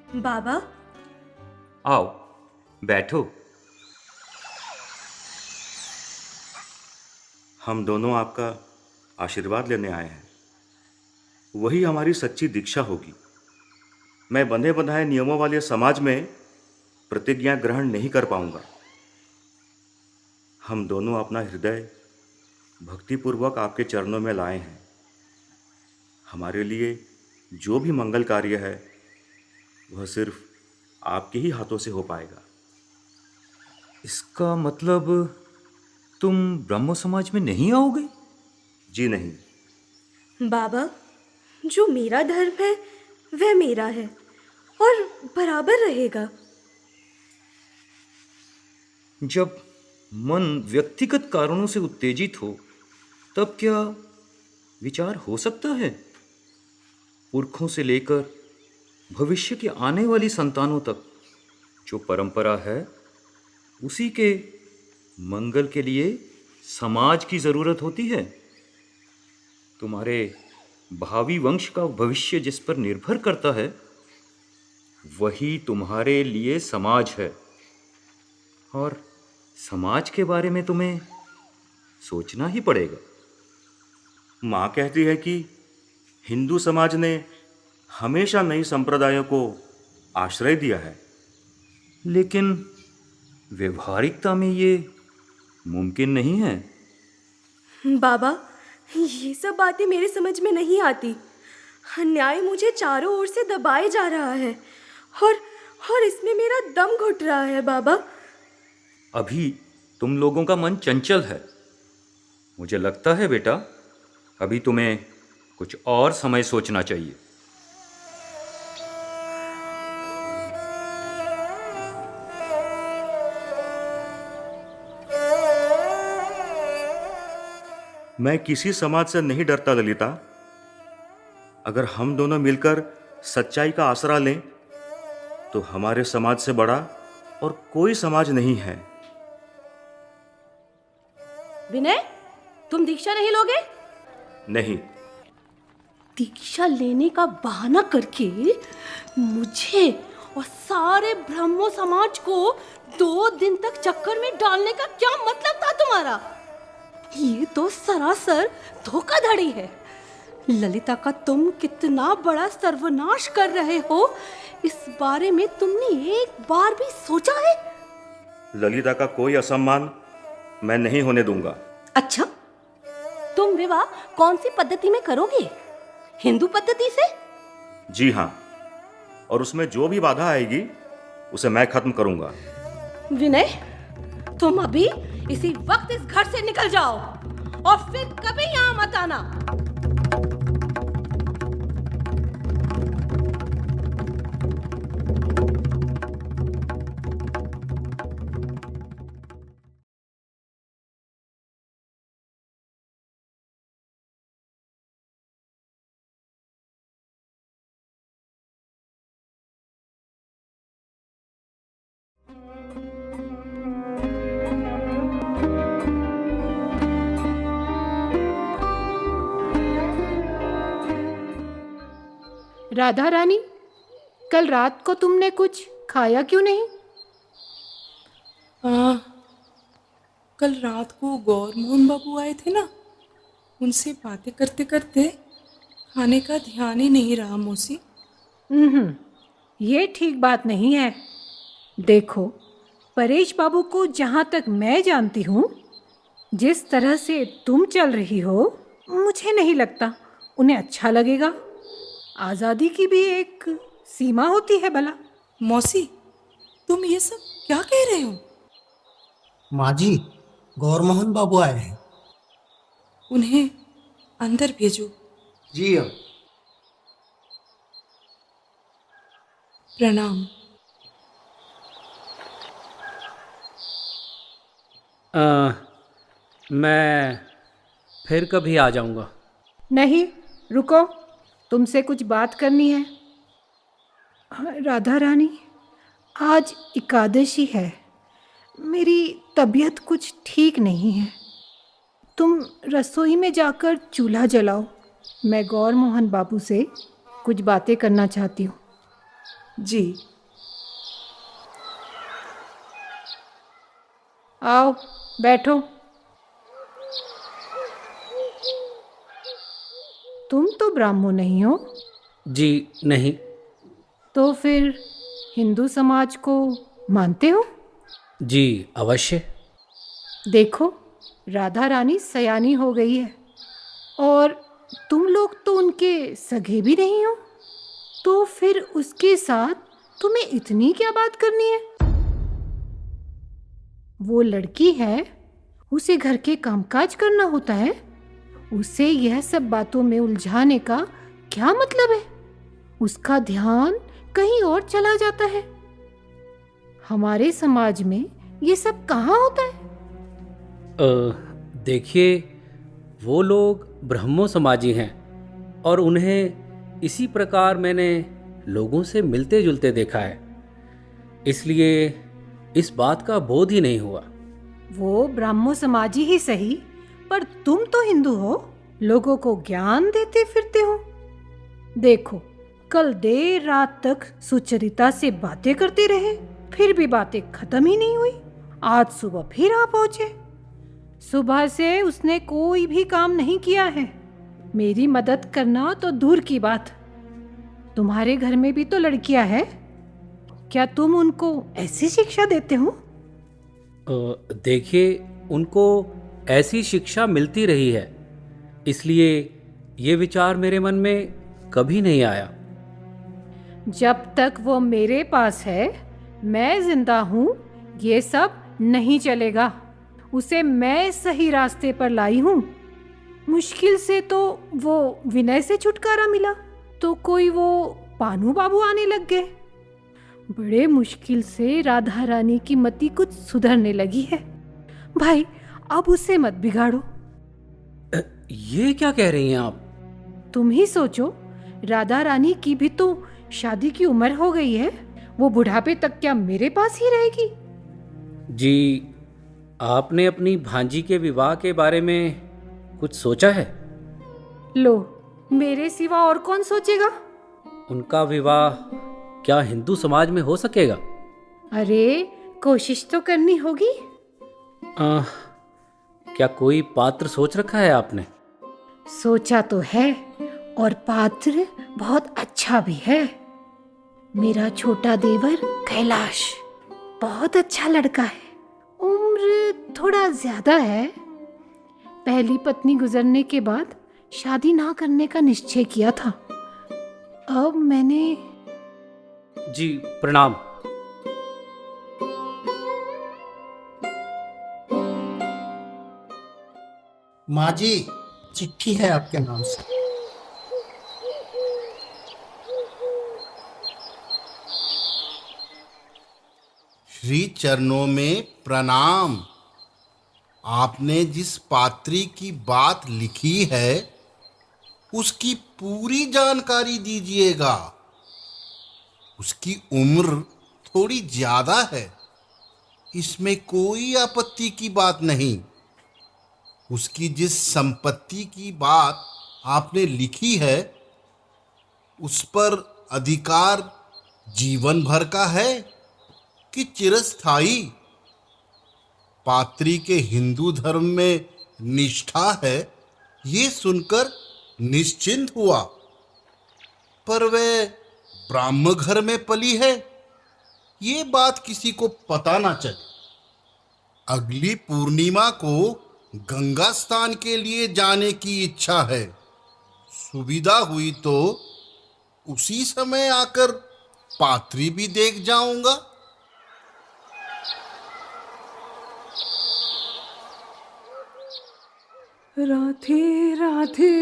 बाबा। आओ, बैठो। हम दोनों आपका आशीर्वाद लेने आए हैं। वही हमारी सच्ची दीक्षा होगी। मैं बंधे बंधाए नियमों वाले समाज में प्रतिज्ञा ग्रहण नहीं कर पाऊंगा। हम दोनों अपना हृदय भक्तिपूर्वक आपके चरणों में लाए हैं। हमारे लिए जो भी मंगल कार्य है वह सिर्फ आपके ही हाथों से हो पाएगा। इसका मतलब तुम ब्रह्मो समाज में नहीं आओगे? जी नहीं। बाबा, जो मेरा धर्म है वह मेरा है और बराबर रहेगा। जब मन व्यक्तिगत कारणों से उत्तेजित हो तब क्या विचार हो सकता है? पुरखों से लेकर भविष्य की आने वाली संतानों तक जो परंपरा है उसी के मंगल के लिए समाज की जरूरत होती है। तुम्हारे भावी वंश का भविष्य जिस पर निर्भर करता है वही तुम्हारे लिए समाज है, और समाज के बारे में तुम्हें सोचना ही पड़ेगा। माँ कहती है कि हिंदू समाज ने हमेशा नई संप्रदायों को आश्रय दिया है। लेकिन व्यवहारिकता में ये मुमकिन नहीं है। बाबा, ये सब बातें मेरे समझ में नहीं आती। अन्याय मुझे चारों ओर से दबाए जा रहा है और इसमें मेरा दम घुट रहा है। बाबा, अभी तुम लोगों का मन चंचल है। मुझे लगता है बेटा, अभी तुम्हें कुछ और समय सोचना चाहिए। मैं किसी समाज से नहीं डरता ललिता। अगर हम दोनों मिलकर सच्चाई का आसरा लें तो हमारे समाज से बड़ा और कोई समाज नहीं है। विनय, तुम दीक्षा नहीं लोगे? नहीं। दीक्षा लेने का बहाना करके मुझे और सारे ब्रह्मो समाज को 2 दिन तक चक्कर में डालने का क्या मतलब था तुम्हारा? ये तो सरासर धोखाधड़ी है। ललिता का तुम कितना बड़ा सर्वनाश कर रहे हो, इस बारे में तुमने एक बार भी सोचा है? ललिता का कोई असम्मान मैं नहीं होने दूंगा। अच्छा, तुम विवाह कौन सी पद्धति में करोगे? हिंदू पद्धति से? जी हाँ, और उसमें जो भी बाधा आएगी उसे मैं खत्म करूंगा। विनय, तुम अभी इसी वक्त इस घर से निकल जाओ और फिर कभी यहाँ मत आना। राधा रानी, कल रात को तुमने कुछ खाया क्यों नहीं? कल रात को गौर मोहन बाबू आए थे ना, उनसे बातें करते करते खाने का ध्यान ही नहीं रहा मौसी। ये ठीक बात नहीं है। देखो, परेश बाबू को जहाँ तक मैं जानती हूँ, जिस तरह से तुम चल रही हो, मुझे नहीं लगता उन्हें अच्छा लगेगा। आज़ादी की भी एक सीमा होती है भला। मौसी, तुम ये सब क्या कह रहे हो? माँ जी, गौर मोहन बाबू आए हैं। उन्हें अंदर भेजो। जी हाँ। प्रणाम। मैं फिर कभी आ जाऊंगा। नहीं, रुको, तुमसे कुछ बात करनी है। राधा रानी, आज एकादशी है। मेरी तबीयत कुछ ठीक नहीं है। तुम रसोई में जाकर चूल्हा जलाओ। मैं गौर मोहन बाबू से कुछ बातें करना चाहती हूँ। जी। आओ बैठो। तुम तो ब्राह्मण नहीं हो, जी नहीं। तो फिर हिंदू समाज को मानते हो? जी अवश्य। देखो, राधा रानी सयानी हो गई है और तुम लोग तो उनके सगे भी नहीं हो, तो फिर उसके साथ तुम्हें इतनी क्या बात करनी है? वो लड़की है, उसे घर के कामकाज करना होता है, उसे यह सब बातों में उलझाने का क्या मतलब है? उसका ध्यान कहीं और चला जाता है। हमारे समाज में ये सब कहाँ होता है? देखिए, वो लोग ब्रह्मो समाजी हैं और उन्हें इसी प्रकार मैंने लोगों से मिलते जुलते देखा है, इसलिए इस बात का बोध ही नहीं हुआ। वो ब्राह्मो समाजी ही सही, पर तुम तो हिंदू हो, लोगों को ज्ञान देते फिरते हो। देखो, कल देर रात तक सुचरिता से बातें करते रहे, फिर भी बातें खत्म ही नहीं हुई। आज सुबह फिर आ पहुंचे। सुबह से उसने कोई भी काम नहीं किया है। मेरी मदद करना तो दूर की बात, तुम्हारे घर में भी तो लड़कियां हैं, क्या तुम उनको ऐसी शिक्षा देते हो? देखिए, उनको ऐसी शिक्षा मिलती रही है, इसलिए ये विचार मेरे मन में कभी नहीं आया। जब तक वो मेरे पास है, मैं जिंदा हूं, ये सब नहीं चलेगा। उसे मैं सही रास्ते पर लाई हूं। मुश्किल से तो वो विनय से छुटकारा मिला, तो कोई वो पानू बाबू आने लग गए। बड़े मुश्किल से राधा रानी की मति कुछ सुधरने लगी है। भाई, अब उसे मत बिगाड़ो। ये क्या कह रही हैं आप? तुम ही सोचो, राधा रानी की भी तो शादी की उम्र हो गई है। वो बुढ़ापे तक क्या मेरे पास ही रहेगी? जी, आपने अपनी भांजी के विवाह के बारे में कुछ सोचा है? लो, मेरे सिवा और कौन सोचेगा? उनका विवाह क्या हिंदू समाज में हो सकेगा? अरे, कोशिश तो करनी होगी। क्या कोई पात्र सोच रखा है आपने? सोचा तो है, और पात्र बहुत अच्छा भी है। मेरा छोटा देवर कैलाश बहुत अच्छा लड़का है। उम्र थोड़ा ज्यादा है। पहली पत्नी गुजरने के बाद शादी ना करने का निश्चय किया था। अब मैंने... जी प्रणाम। माँ जी, चिट्ठी है आपके नाम से। श्री चरणों में प्रणाम। आपने जिस पात्री की बात लिखी है उसकी पूरी जानकारी दीजिएगा। उसकी उम्र थोड़ी ज्यादा है, इसमें कोई आपत्ति की बात नहीं। उसकी जिस संपत्ति की बात आपने लिखी है उस पर अधिकार जीवन भर का है कि चिरस्थायी। पात्री के हिंदू धर्म में निष्ठा है, ये सुनकर निश्चिंत हुआ। पर वे ब्राह्म घर में पली है, ये बात किसी को पता ना चले। अगली पूर्णिमा को गंगा स्नान के लिए जाने की इच्छा है। सुविधा हुई तो उसी समय आकर पात्री भी देख जाऊंगा। राधे राधे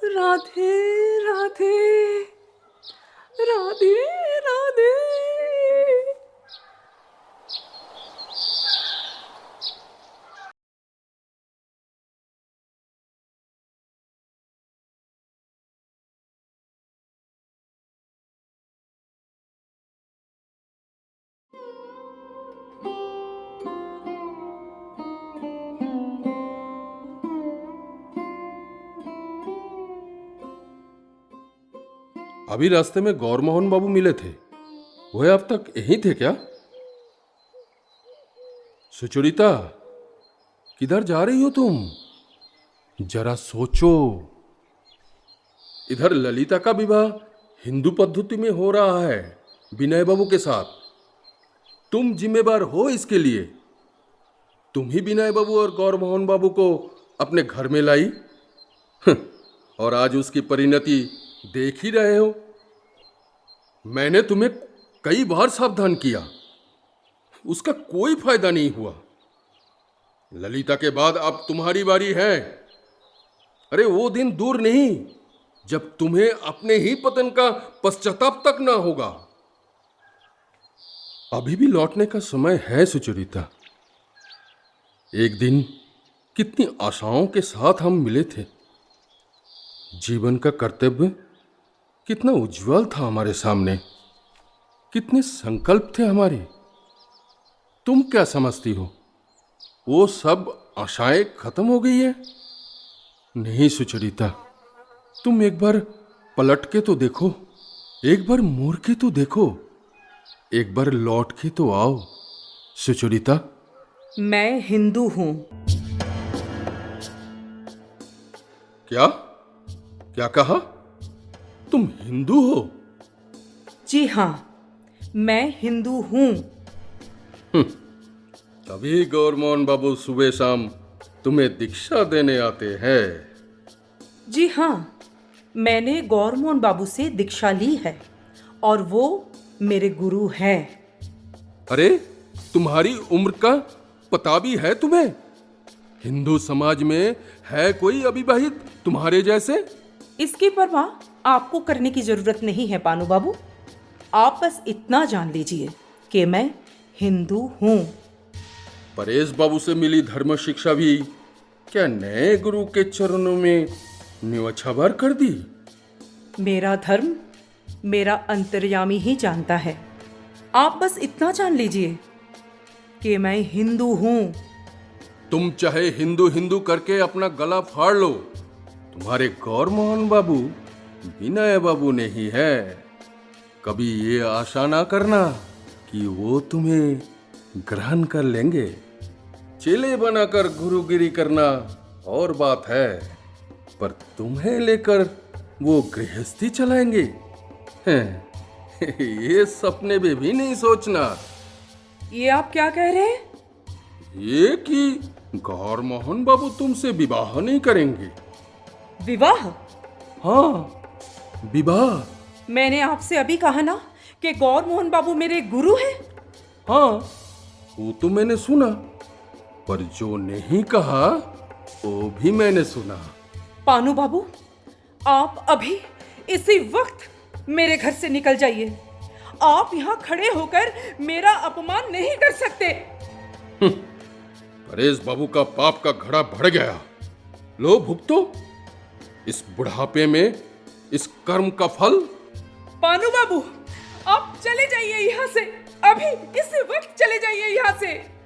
राधे राधे राधे राधे। अभी रास्ते में गौरमोहन बाबू मिले थे, वह अब तक यहीं थे क्या? सुचरिता, किधर जा रही हो तुम? जरा सोचो। इधर ललिता का विवाह हिंदू पद्धति में हो रहा है विनय बाबू के साथ। तुम जिम्मेदार हो इसके लिए। तुम ही विनय बाबू और गौरमोहन बाबू को अपने घर में लाई और आज उसकी परिणति देख ही रहे हो। मैंने तुम्हें कई बार सावधान किया, उसका कोई फायदा नहीं हुआ। ललिता के बाद अब तुम्हारी बारी है। अरे वो दिन दूर नहीं जब तुम्हें अपने ही पतन का पश्चाताप तक ना होगा। अभी भी लौटने का समय है सुचरिता। एक दिन कितनी आशाओं के साथ हम मिले थे। जीवन का कर्तव्य कितना उज्जवल था हमारे सामने, कितने संकल्प थे हमारे। तुम क्या समझती हो, वो सब आशाएं खत्म हो गई है? नहीं सुचरिता, तुम एक बार पलट के तो देखो, एक बार मुड़ के तो देखो, एक बार लौट के तो आओ सुचरिता। मैं हिंदू हूं। क्या क्या कहा? तुम हिंदू हो? जी हां, मैं हिंदू हूं। तभी गौरमोहन बाबू सुबह शाम तुम्हें दीक्षा देने आते हैं। जी हां, मैंने गौरमोहन बाबू से दीक्षा ली है और वो मेरे गुरु हैं। अरे, तुम्हारी उम्र का पता भी है तुम्हें? हिंदू समाज में है कोई अविवाहित तुम्हारे जैसे? इसकी परवाह आपको करने की जरूरत नहीं है पानू बाबू। आप बस इतना जान लीजिए कि मैं हिंदू हूं। परेश बाबू से मिली धर्म शिक्षा भी क्या नए गुरु के चरणों में न्योछावर कर दी? मेरा धर्म मेरा अंतर्यामी ही जानता है। आप बस इतना जान लीजिए कि मैं हिंदू हूं। तुम चाहे हिंदू हिंदू करके अपना गला फाड़ लो, तुम्हारे गौरमोहन बाबू विनय बाबू नहीं है। कभी ये आशा ना करना कि वो तुम्हें ग्रहण कर लेंगे। चेले बनाकर गुरुगिरी करना और बात है, पर तुम्हें लेकर वो गृहस्थी चलाएंगे हैं? ये सपने में भी नहीं सोचना। ये आप क्या कह रहे हैं? ये कि गौरमोहन बाबू तुमसे विवाह नहीं करेंगे। विवाह? हाँ, विवाह। मैंने आपसे अभी कहा ना कि गौरमोहन बाबू मेरे गुरु हैं। हाँ, वो तो मैंने सुना, पर जो नहीं कहा वो भी मैंने सुना। पानू बाबू, आप अभी इसी वक्त मेरे घर से निकल जाइए। आप यहाँ खड़े होकर मेरा अपमान नहीं कर सकते। परेश बाबू का पाप का घड़ा भर गया। लो भुगतो इस बुढ़ापे में इस कर्म का फल। पानू बाबू, आप चले जाइए यहाँ से, अभी इस वक्त चले जाइए यहाँ से।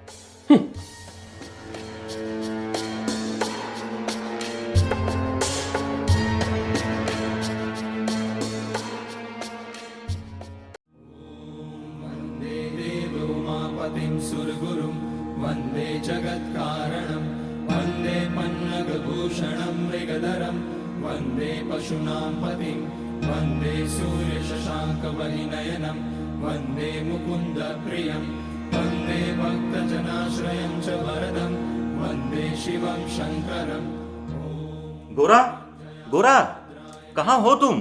वन्दे जगत्कारणं वन्दे पन्नगभूषणं मृगधरं वन्दे पशूनां पतिं वन्दे सूर्यशशाङ्कवलिनयनं वन्दे मुकुन्दप्रियं वन्दे भक्तजनाश्रयं च वरदं वन्दे शिवं शङ्करं। गोरा, गोरा, कहाँ हो तुम?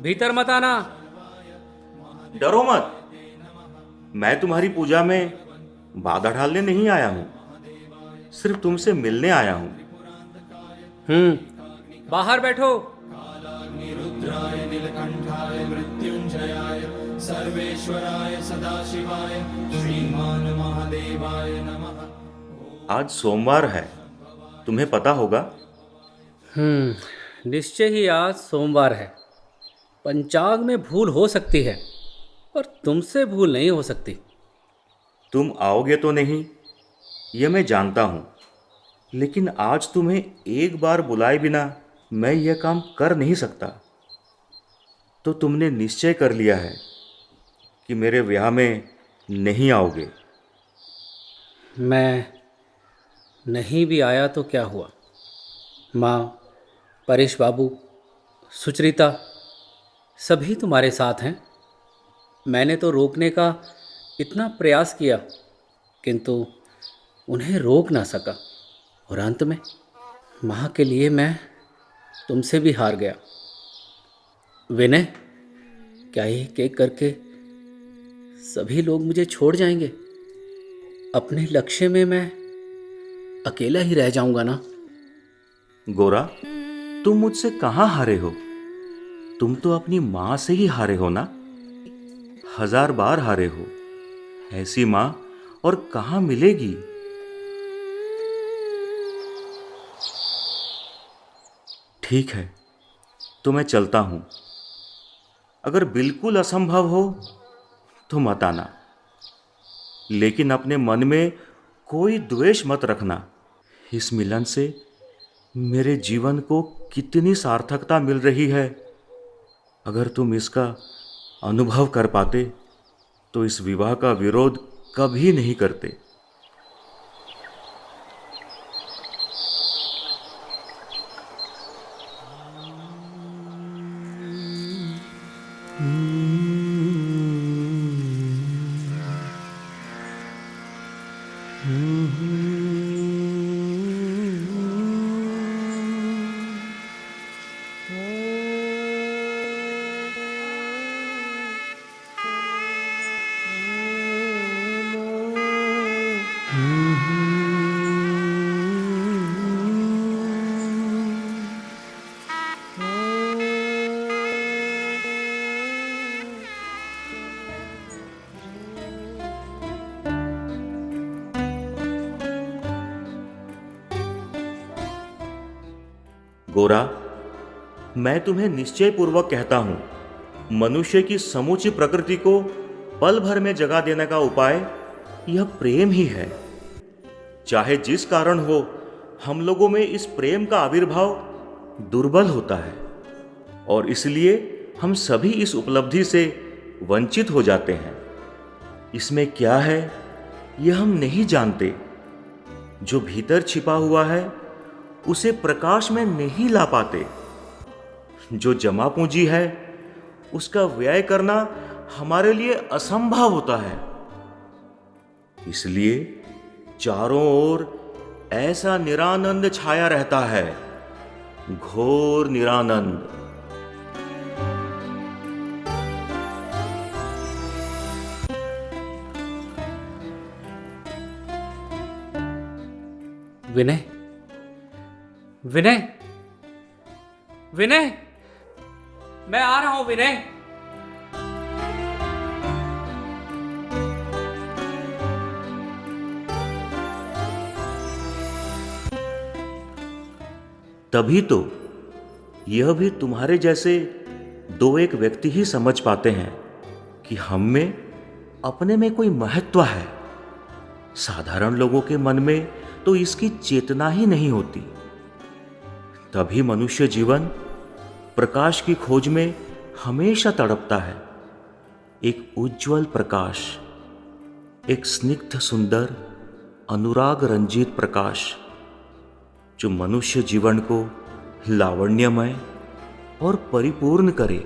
भीतर मत आना। डरो मत, मैं तुम्हारी पूजा में बाधा डालने नहीं आया हूं, सिर्फ तुमसे मिलने आया हूं। बाहर बैठो। रुद्राय नीलकंठाय मृत्युंजयाय सर्वेश्वराय सदाशिवाय श्रीमान महादेवाय नमः। आज सोमवार है, तुम्हें पता होगा। निश्चय ही आज सोमवार है। पंचांग में भूल हो सकती है, और तुमसे भूल नहीं हो सकती। तुम आओगे तो नहीं, यह मैं जानता हूं, लेकिन आज तुम्हें एक बार बुलाए बिना मैं यह काम कर नहीं सकता। तो तुमने निश्चय कर लिया है कि मेरे ब्याह में नहीं आओगे। मैं नहीं भी आया तो क्या हुआ? माँ, परेश बाबू, सुचरिता सभी तुम्हारे साथ हैं। मैंने तो रोकने का इतना प्रयास किया, किंतु उन्हें रोक ना सका, और अंत में माँ के लिए मैं तुमसे भी हार गया। विनय, क्या एक एक करके सभी लोग मुझे छोड़ जाएंगे? अपने लक्ष्य में मैं अकेला ही रह जाऊंगा ना? गोरा, तुम मुझसे कहाँ हारे हो? तुम तो अपनी माँ से ही हारे हो ना? 1000 बार हारे हो। ऐसी माँ और कहाँ मिलेगी? ठीक है, तो मैं चलता हूं। अगर बिल्कुल असंभव हो तो मत आना, लेकिन अपने मन में कोई द्वेष मत रखना। इस मिलन से मेरे जीवन को कितनी सार्थकता मिल रही है। अगर तुम इसका अनुभव कर पाते तो इस विवाह का विरोध कभी नहीं करते। गोरा, मैं तुम्हें निश्चय पूर्वक कहता हूं, मनुष्य की समूची प्रकृति को पल भर में जगा देने का उपाय यह प्रेम ही है। चाहे जिस कारण हो, हम लोगों में इस प्रेम का आविर्भाव दुर्बल होता है, और इसलिए हम सभी इस उपलब्धि से वंचित हो जाते हैं। इसमें क्या है यह हम नहीं जानते। जो भीतर छिपा हुआ है उसे प्रकाश में नहीं ला पाते। जो जमा पूंजी है उसका व्यय करना हमारे लिए असंभव होता है। इसलिए चारों ओर ऐसा निरानंद छाया रहता है, घोर निरानंद। विनय, विनय, विनय, मैं आ रहा हूं विनय। तभी तो यह भी तुम्हारे जैसे 2-1 व्यक्ति ही समझ पाते हैं कि हम में अपने में कोई महत्व है। साधारण लोगों के मन में तो इसकी चेतना ही नहीं होती। तभी मनुष्य जीवन प्रकाश की खोज में हमेशा तड़पता है। एक उज्जवल प्रकाश, एक स्निग्ध सुंदर अनुराग रंजित प्रकाश, जो मनुष्य जीवन को लावण्यमय और परिपूर्ण करे।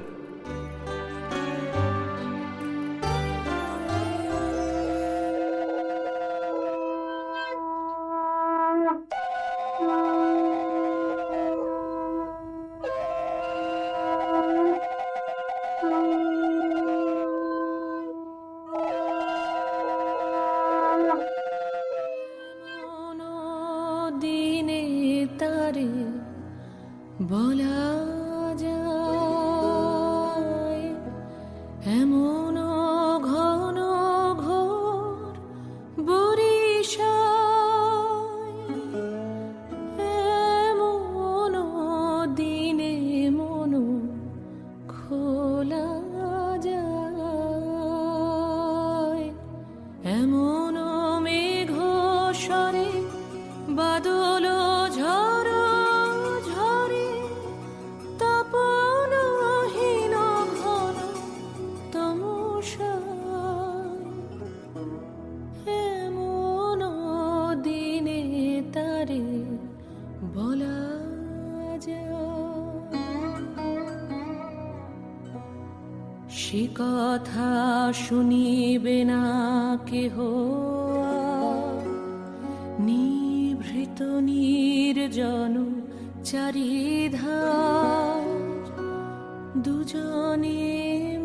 দিনে তারে বলা যায় এমন ঘন ঘোর বরিশায় এমন দিনে মন খোলা সে কথা শুনিবে না কেহ আর। নিভৃত নির্জন চারিধার, দুজনে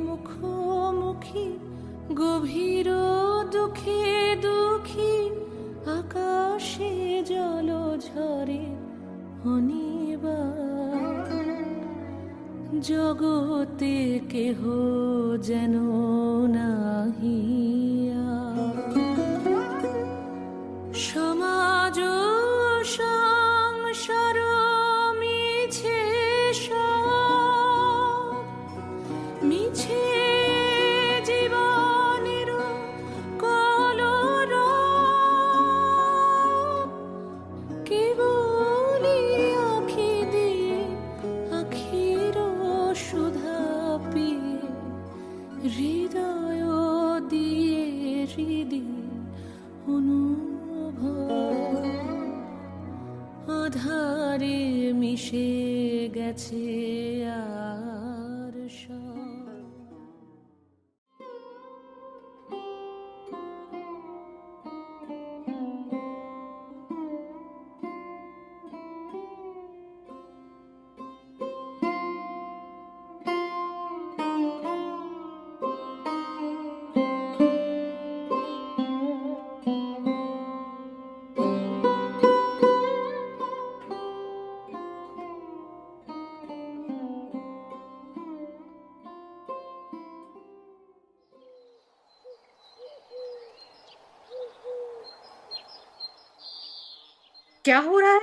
মুখোমুখি গভীর দুঃখে দুঃখী, আকাশে জল ঝরে অনিবার। জগতে কেহ যেন নাহিয়া, সমাজ সংসার মিছে সব, মিছে জীবনের কলরব। কেবলি আঁখি দিয়ে আখির সুধা পিয়ে, হৃদয় দিয়ে হৃদয় অনুভব আধারে মিশে গেছে আর সব। क्या हो रहा है?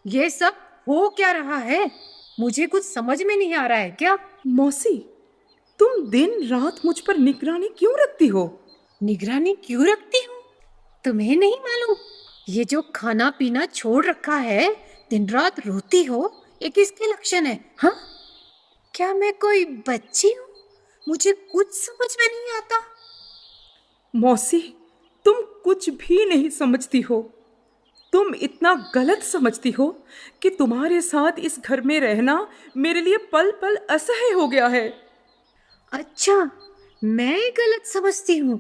ये सब हो क्या रहा है? मुझे कुछ समझ में नहीं आ रहा है। क्या मौसी, तुम दिन रात मुझ पर निगरानी क्यों रखती हो? निगरानी क्यों रखती हूँ? तुम्हें नहीं मालूम ये जो खाना पीना छोड़ रखा है, दिन रात रोती हो, ये किसके लक्षण है? हाँ, क्या मैं कोई बच्ची हूँ? मुझे कुछ समझ में नहीं आता। मौसी, तुम कुछ भी नहीं समझती हो। तुम इतना गलत समझती हो कि तुम्हारे साथ इस घर में रहना मेरे लिए पल पल असह्य हो गया है। अच्छा, मैं गलत समझती हूँ।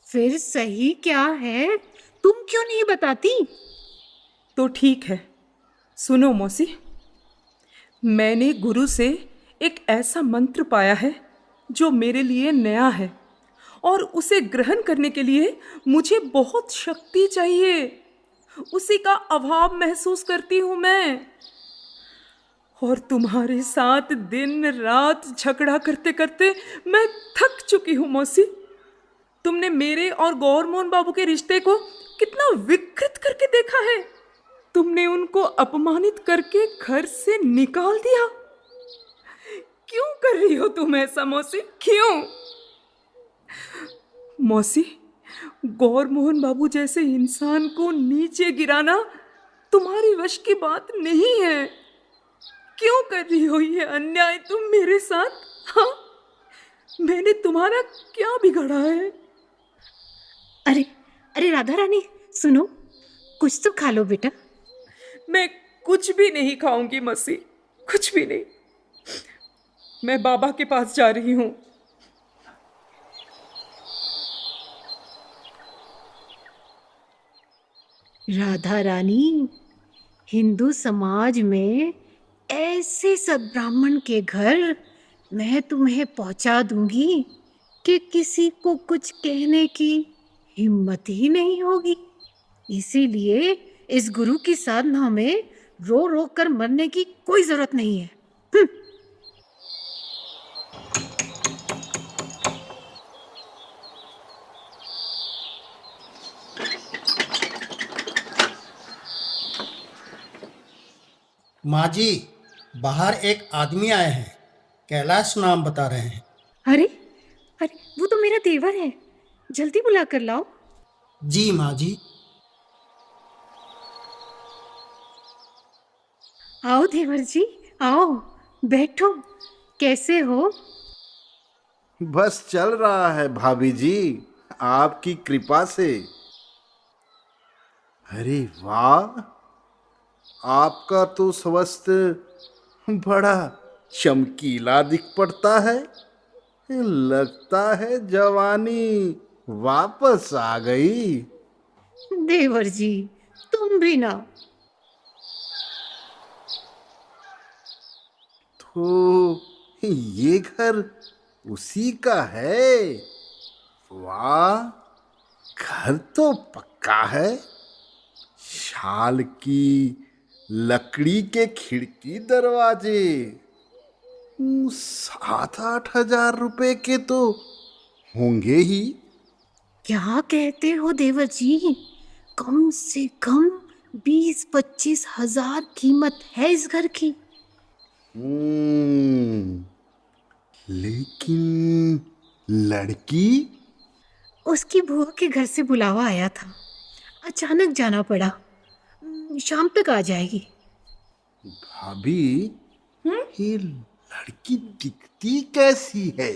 फिर सही क्या है, तुम क्यों नहीं बताती? तो ठीक है, सुनो मौसी, मैंने गुरु से एक ऐसा मंत्र पाया है जो मेरे लिए नया है, और उसे ग्रहण करने के लिए मुझे बहुत शक्ति चाहिए। उसी का अभाव महसूस करती हूँ मैं। और तुम्हारे साथ दिन रात झगड़ा करते करते मैं थक चुकी हूँ मौसी। तुमने मेरे और गौरमोहन बाबू के रिश्ते को कितना विकृत करके देखा है। तुमने उनको अपमानित करके घर से निकाल दिया। क्यों कर रही हो तुम ऐसा मौसी? क्यों? मौसी, गौरमोहन बाबू जैसे इंसान को नीचे गिराना तुम्हारी वश की बात नहीं है। क्यों कर रही हो ये अन्याय तुम मेरे साथ? हाँ, मैंने तुम्हारा क्या बिगाड़ा है? अरे अरे राधा रानी, सुनो, कुछ तो खा लो बेटा। मैं कुछ भी नहीं खाऊंगी मौसी, कुछ भी नहीं। मैं बाबा के पास जा रही हूँ। राधा रानी, हिंदू समाज में ऐसे सद्ब्राह्मण के घर मैं तुम्हें पहुंचा दूंगी कि किसी को कुछ कहने की हिम्मत ही नहीं होगी। इसीलिए इस गुरु की साधना में रो रो कर मरने की कोई जरूरत नहीं है। माँ जी, बाहर एक आदमी आए हैं, कैलाश नाम बता रहे हैं। अरे अरे, वो तो मेरा देवर है, जल्दी बुला कर लाओ। जी माँ जी। आओ देवर जी, आओ, बैठो। कैसे हो? बस चल रहा है भाभी जी, आपकी कृपा से। अरे वाह, आपका तो स्वास्थ्य बड़ा चमकीला दिख पड़ता है। लगता है जवानी वापस आ गई। देवर जी, तुम भी ना। तो ये घर उसी का है? वाह, घर तो पक्का है। शाल की लकड़ी के खिड़की दरवाजे 7-8 हजार रुपए के तो होंगे ही। क्या कहते हो देवर जी? कम से कम 20-25 हजार कीमत है इस घर की। लेकिन लड़की? उसकी बुआ के घर से बुलावा आया था, अचानक जाना पड़ा। शाम तक आ जाएगी। भाभी, ये लड़की दिखती कैसी है?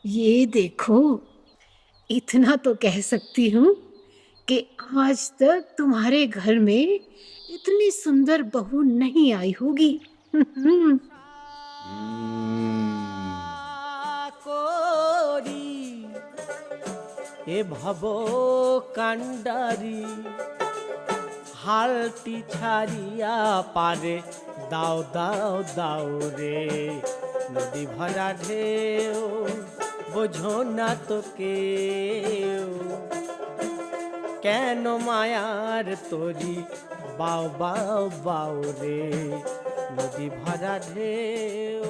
ये देखो, इतना तो कह सकती हूँ कि आज तक तुम्हारे घर में इतनी सुंदर बहू नहीं आई होगी। এ ভব কাণ্ডারি হালটি ছাড়িয়া পারে দাও দাও দাও রে নদী ভরা ঢেউ বোঝো না তো কেউ কেন মায়ার তরি বাও বাও বাও রে নদী ভরা ঢেউ।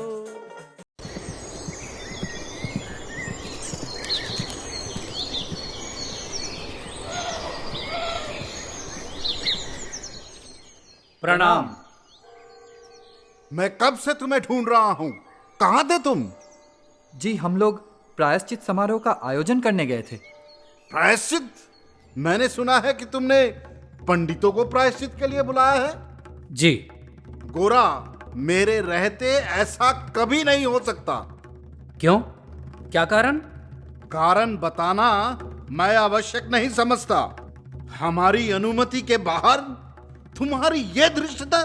प्रणाम। मैं कब से तुम्हें ढूंढ रहा हूं, कहां थे तुम? जी, हम लोग प्रायश्चित समारोह का आयोजन करने गए थे। प्रायश्चित? मैंने सुना है कि तुमने पंडितों को प्रायश्चित के लिए बुलाया है। जी। गोरा, मेरे रहते ऐसा कभी नहीं हो सकता। क्यों? क्या कारण? कारण बताना मैं आवश्यक नहीं समझता। हमारी अनुमति के बाहर तुम्हारी ये धृष्टता?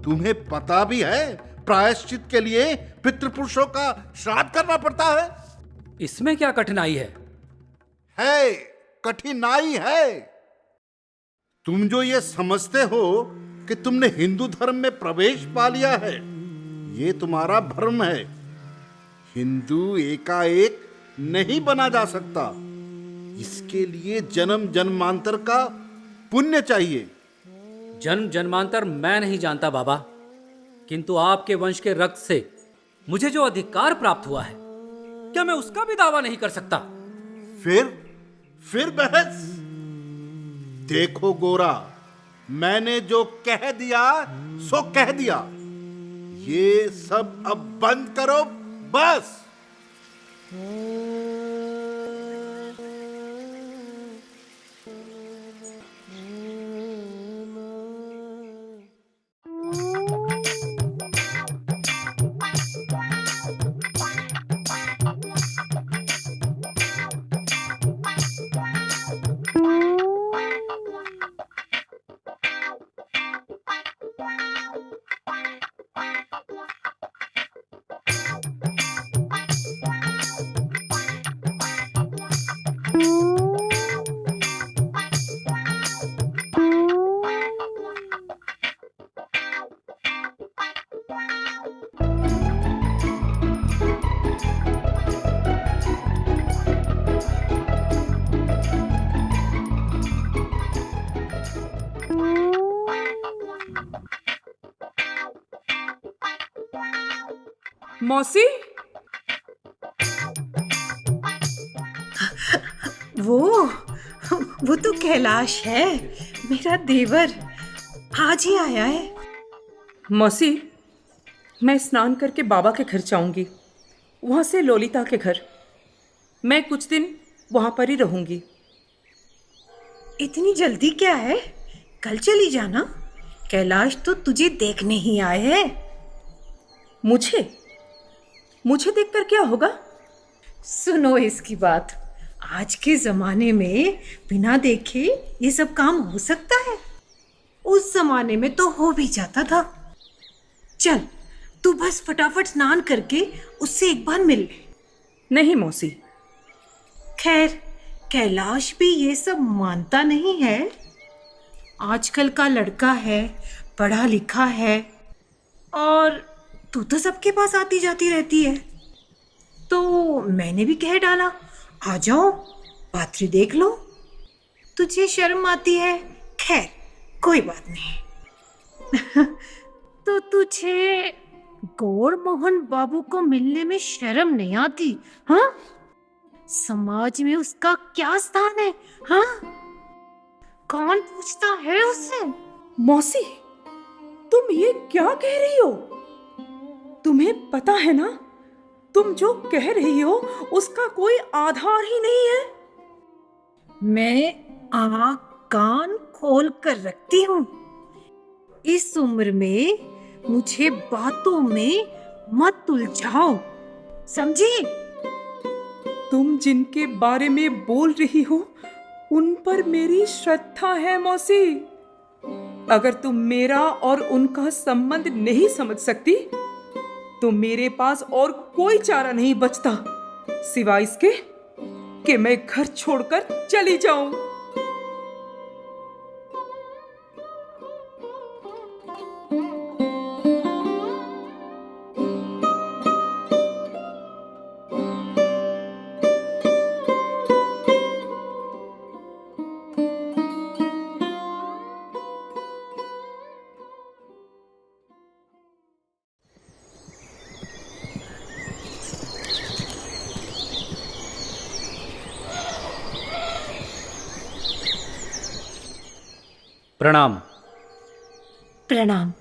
तुम्हें पता भी है प्रायश्चित के लिए पितृपुरुषों का श्राद्ध करना पड़ता है। इसमें क्या कठिनाई है? कठिनाई है। तुम जो ये समझते हो कि तुमने हिंदू धर्म में प्रवेश पा लिया है, ये तुम्हारा भ्रम है। हिंदू एकाएक नहीं बना जा सकता। इसके लिए जन्म जन्मांतर का पुण्य चाहिए। जन्म जन्मांतर मैं नहीं जानता बाबा, किंतु आपके वंश के रक्त से मुझे जो अधिकार प्राप्त हुआ है, क्या मैं उसका भी दावा नहीं कर सकता? फिर बहस? देखो गोरा, मैंने जो कह दिया सो कह दिया। ये सब अब बंद करो बस। मौसी, वो तो कैलाश है, मेरा देवर। आज ही आया है। मौसी, मैं स्नान करके बाबा के घर जाऊंगी, वहां से ललिता के घर। मैं कुछ दिन वहां पर ही रहूंगी। इतनी जल्दी क्या है? कल चली जाना। कैलाश तो तुझे देखने ही आए हैं। मुझे देखकर क्या होगा? सुनो इसकी बात। आज के जमाने में बिना देखे ये सब काम हो सकता है? उस जमाने में तो हो भी जाता था। चल, तू बस फटाफट स्नान करके उससे एक बार मिल ले। नहीं मौसी। खैर, कैलाश भी ये सब मानता नहीं है। आजकल का लड़का है, पढ़ा लिखा है, और तू तो सबके पास आती जाती रहती है। तो मैंने भी कह डाला, आ जाओ, पात्री देख लो। तुझे शर्म आती है? खैर, कोई बात नहीं। तो तुझे गौर मोहन बाबू को मिलने में शर्म नहीं आती? हाँ, समाज में उसका क्या स्थान है? हाँ, कौन पूछता है उससे? मौसी, तुम ये क्या कह रही हो? तुम्हें पता है ना, तुम जो कह रही हो उसका कोई आधार ही नहीं है। मैं आँख कान खोल कर रखती हूँ। इस उम्र में मुझे बातों में मत उलझाओ, समझी? तुम जिनके बारे में बोल रही हो उन पर मेरी श्रद्धा है मौसी। अगर तुम मेरा और उनका संबंध नहीं समझ सकती तो मेरे पास और कोई चारा नहीं बचता सिवाय इसके कि मैं घर छोड़कर चली जाऊं। प्रणाम। प्रणाम।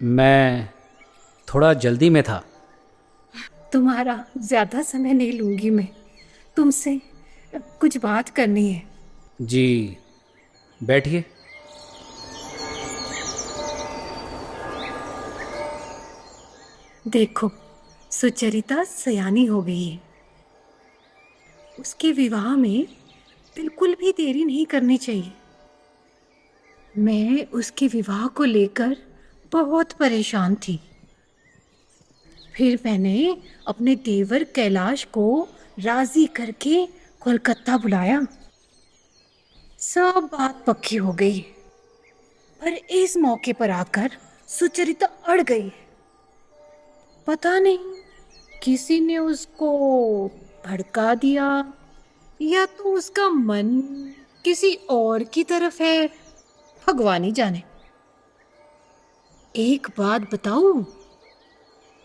मैं थोड़ा जल्दी में था। तुम्हारा ज्यादा समय नहीं लूंगी मैं, तुमसे कुछ बात करनी है। जी, बैठिए। देखो, सुचरिता सयानी हो गई है। उसके विवाह में बिल्कुल भी देरी नहीं करनी चाहिए। मैं उसके विवाह को लेकर बहुत परेशान थी। फिर मैंने अपने देवर कैलाश को राजी करके कोलकाता बुलाया। सब बात पक्की हो गई, पर इस मौके पर आकर सुचरिता अड़ गई। पता नहीं किसी ने उसको भड़का दिया या तो उसका मन किसी और की तरफ है, भगवान ही जाने। एक बात बताऊं,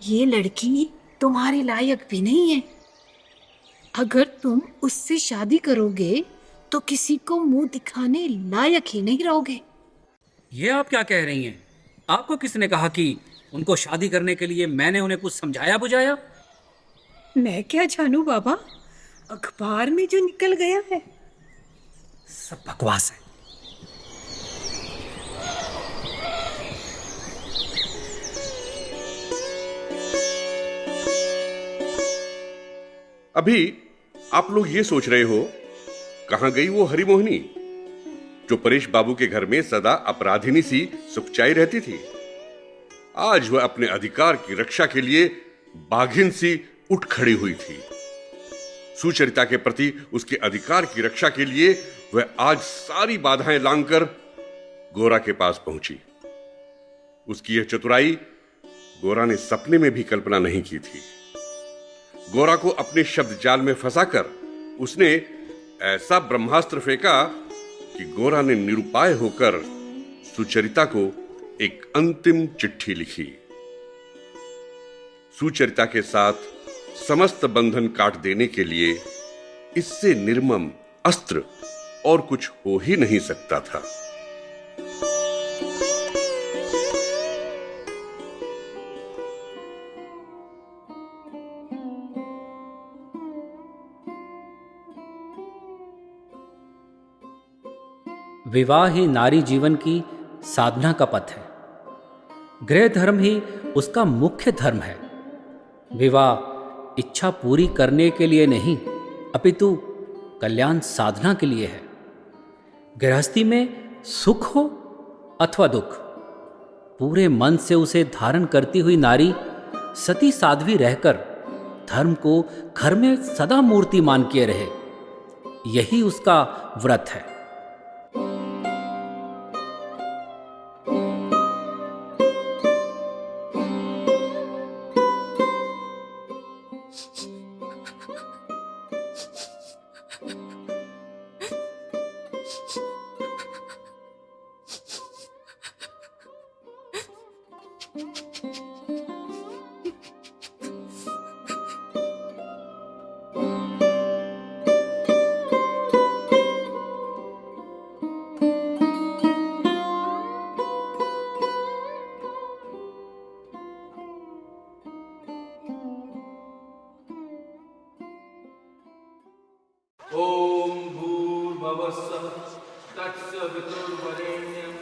ये लड़की तुम्हारे लायक भी नहीं है। अगर तुम उससे शादी करोगे तो किसी को मुंह दिखाने लायक ही नहीं रहोगे। ये आप क्या कह रही हैं? आपको किसने कहा कि उनको शादी करने के लिए मैंने उन्हें कुछ समझाया बुझाया? मैं क्या जानूं बाबा, अखबार में जो निकल गया है सब बकवास है। अभी आप लोग ये सोच रहे हो कहां गई वो हरिमोहिनी जो परेश बाबू के घर में सदा अपराधिनी सी सुखचाई रहती थी। आज वह अपने अधिकार की रक्षा के लिए बाघिन सी उठ खड़ी हुई थी। सुचरिता के प्रति उसके अधिकार की रक्षा के लिए वह आज सारी बाधाएं लांघकर गोरा के पास पहुंची। उसकी यह चतुराई गोरा ने सपने में भी कल्पना नहीं की थी। गोरा को अपने शब्द जाल में फंसाकर उसने ऐसा ब्रह्मास्त्र फेंका कि गोरा ने निरुपाय होकर सुचरिता को एक अंतिम चिट्ठी लिखी। सुचरिता के साथ समस्त बंधन काट देने के लिए इससे निर्मम अस्त्र और कुछ हो ही नहीं सकता था। विवाह ही नारी जीवन की साधना का पथ है। गृह धर्म ही उसका मुख्य धर्म है। विवाह इच्छा पूरी करने के लिए नहीं, अपितु कल्याण साधना के लिए है। गृहस्थी में सुख हो अथवा दुख, पूरे मन से उसे धारण करती हुई नारी सती साध्वी रहकर धर्म को घर में सदा मूर्तिमान किए रहे, यही उसका व्रत है। ओम भूर्भुवस्सुः तत्सवितुर्वरेण्यं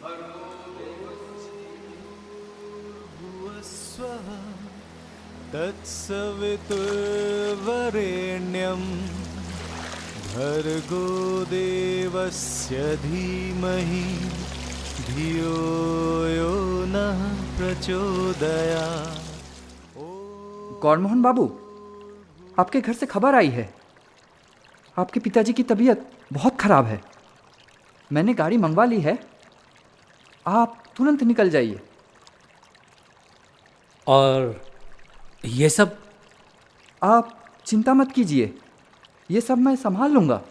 भर्गो देवस्य तत्सवितुर्वरेण्यं भर्गो देवस्य धीमहि धियो यो नः प्रचोदयात्। गौरमोहन बाबू, आपके घर से खबर आई है। आपके पिताजी की तबीयत बहुत खराब है। मैंने गाड़ी मंगवा ली है, आप तुरंत निकल जाइए। और ये सब? आप चिंता मत कीजिए, ये सब मैं संभाल लूँगा।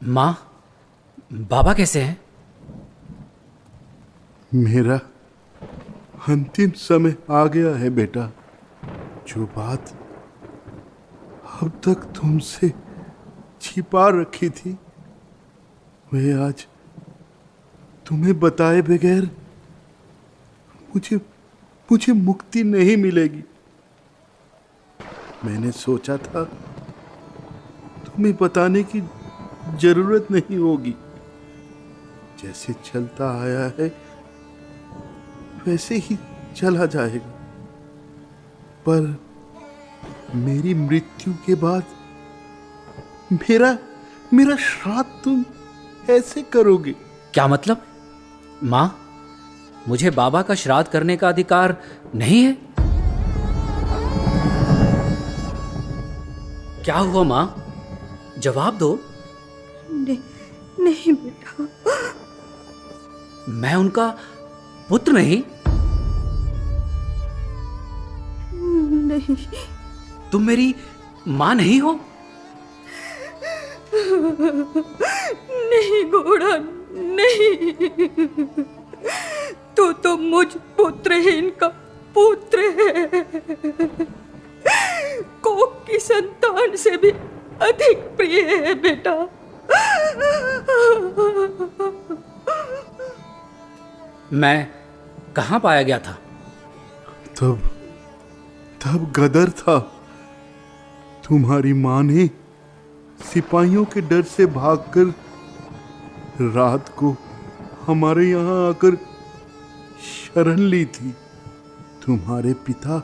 माँ, बाबा कैसे हैं? मेरा अंतिम समय आ गया है बेटा। जो बात अब तक तुमसे छिपा रखी थी, वह आज तुम्हें बताए बगैर मुझे मुक्ति नहीं मिलेगी। मैंने सोचा था तुम्हें बताने की जरूरत नहीं होगी। जैसे चलता आया है वैसे ही चला जाएगा। पर मेरी मृत्यु के बाद मेरा श्राद्ध तुम ऐसे करोगे? क्या मतलब? माँ, मुझे बाबा का श्राद्ध करने का अधिकार नहीं है? क्या हुआ माँ? जवाब दो। नहीं बेटा, मैं उनका पुत्र नहीं? नहीं। तुम मेरी माँ नहीं हो? नहीं घोड़ा, नहीं। तू तो मुझ पुत्रहीन का पुत्र है। कोक की संतान से भी अधिक प्रिय है बेटा। मैं कहाँ पाया गया था? तब गदर था। तुम्हारी माँ ने सिपाहियों के डर से भागकर रात को हमारे यहाँ आकर शरण ली थी। तुम्हारे पिता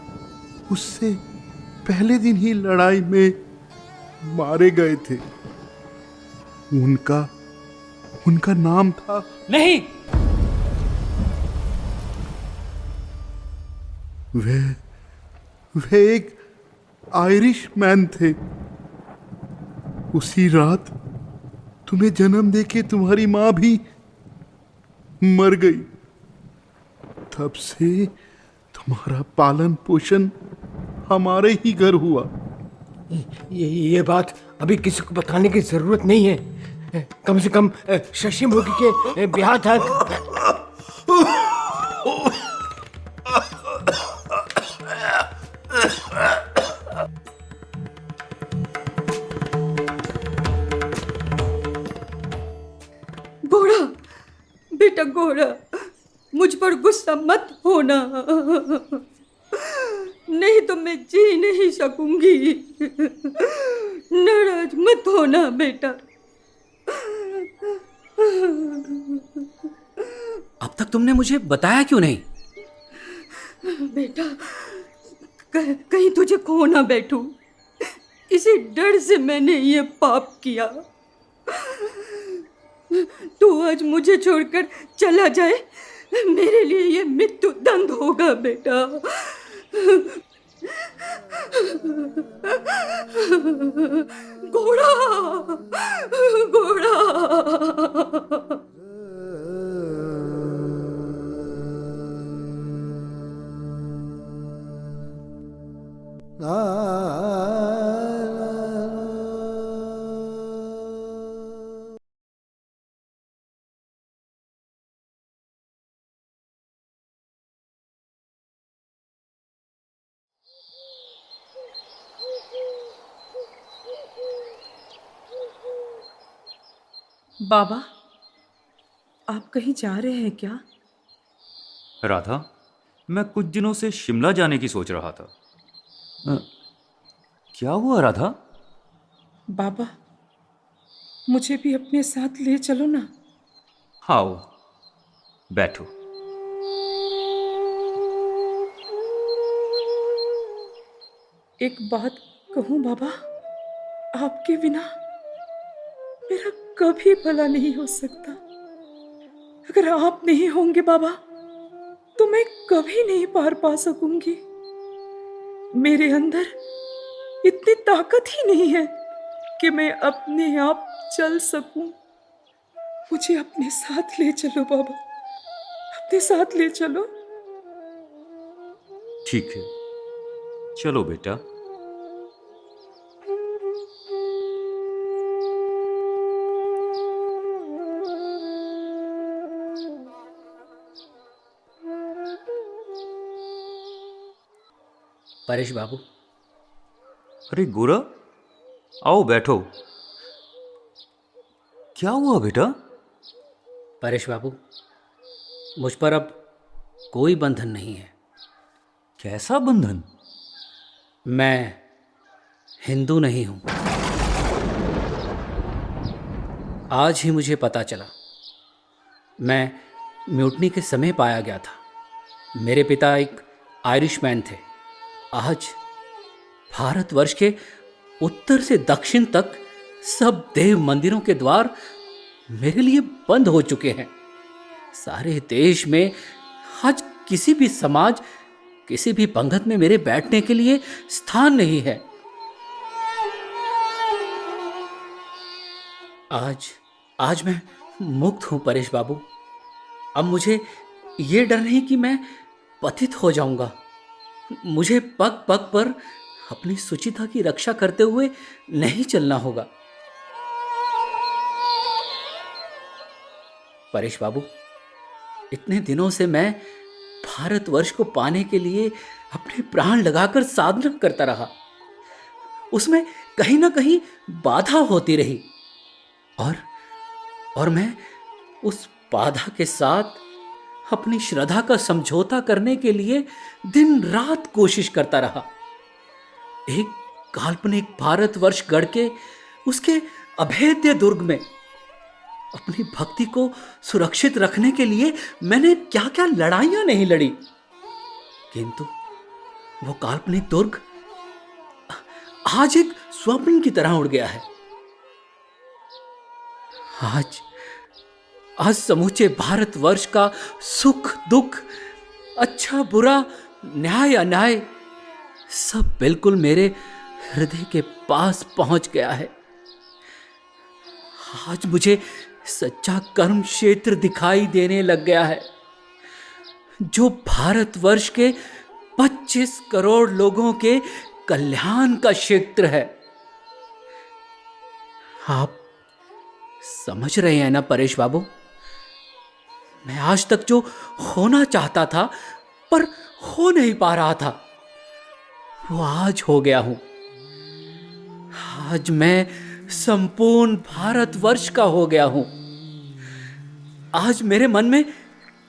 उससे पहले दिन ही लड़ाई में मारे गए थे। उनका नाम था। नहीं। वे एक आयरिश मैन थे। उसी रात तुम्हें जन्म देके तुम्हारी माँ भी मर गई। तब से तुम्हारा पालन पोषण हमारे ही घर हुआ। ये बात अभी किसी को बताने की जरूरत नहीं है। कम से कम शशि मुखी के ब्याह तक। घोड़ा, बेटा घोड़ा, मुझ पर गुस्सा मत होना, नहीं तो मैं जी नहीं सकूंगी। नाराज मत होना बेटा। अब तक तुमने मुझे बताया क्यों नहीं? बेटा, कहीं तुझे खो ना बैठूं। इसी डर से मैंने ये पाप किया। तू आज मुझे छोड़कर चला जाए, मेरे लिए ये मृत्यु दंड होगा बेटा। घोड़ा, घोड़ा। बाबा, आप कहीं जा रहे हैं क्या? राधा, मैं कुछ दिनों से शिमला जाने की सोच रहा था। क्या हुआ राधा? बाबा, मुझे भी अपने साथ ले चलो ना। आओ, बैठो। एक बात कहूं बाबा, आपके बिना मेरा कभी भला नहीं हो सकता। अगर आप नहीं होंगे बाबा, तो मैं कभी नहीं पार पा सकूंगी। मेरे अंदर इतनी ताकत ही नहीं है कि मैं अपने आप चल सकूं। मुझे अपने साथ ले चलो बाबा, अपने साथ ले चलो। ठीक है, चलो बेटा। परेश बाबू। अरे गोरा, आओ बैठो। क्या हुआ बेटा? परेश बाबू, मुझ पर अब कोई बंधन नहीं है। कैसा बंधन? मैं हिंदू नहीं हूं। आज ही मुझे पता चला। मैं म्यूटनी के समय पाया गया था। मेरे पिता एक आयरिशमैन थे। आज भारतवर्ष के उत्तर से दक्षिण तक सब देव मंदिरों के द्वार मेरे लिए बंद हो चुके हैं। सारे देश में आज किसी भी समाज, किसी भी पंगत में मेरे बैठने के लिए स्थान नहीं है। आज मैं मुक्त हूं परेश बाबू। अब मुझे ये डर नहीं कि मैं पतित हो जाऊंगा। मुझे पग पग पर अपनी सुचिता की रक्षा करते हुए नहीं चलना होगा। परेश बाबू, इतने दिनों से मैं भारतवर्ष को पाने के लिए अपने प्राण लगाकर साधना करता रहा। उसमें कहीं ना कहीं बाधा होती रही और मैं उस बाधा के साथ अपनी श्रद्धा का समझौता करने के लिए दिन रात कोशिश करता रहा। एक काल्पनिक भारतवर्ष गढ़ के उसके अभेद्य दुर्ग में अपनी भक्ति को सुरक्षित रखने के लिए मैंने क्या क्या लड़ाइयां नहीं लड़ी, किंतु वो काल्पनिक दुर्ग आज एक स्वप्न की तरह उड़ गया है। आज समूचे भारतवर्ष का सुख दुख, अच्छा बुरा, न्याय अन्याय सब बिल्कुल मेरे हृदय के पास पहुंच गया है। आज मुझे सच्चा कर्म क्षेत्र दिखाई देने लग गया है, जो भारतवर्ष के 25 करोड़ लोगों के कल्याण का क्षेत्र है। आप समझ रहे हैं ना परेश बाबू? मैं आज तक जो होना चाहता था पर हो नहीं पा रहा था, वो आज हो गया हूं। आज मैं संपूर्ण भारतवर्ष का हो गया हूं। आज मेरे मन में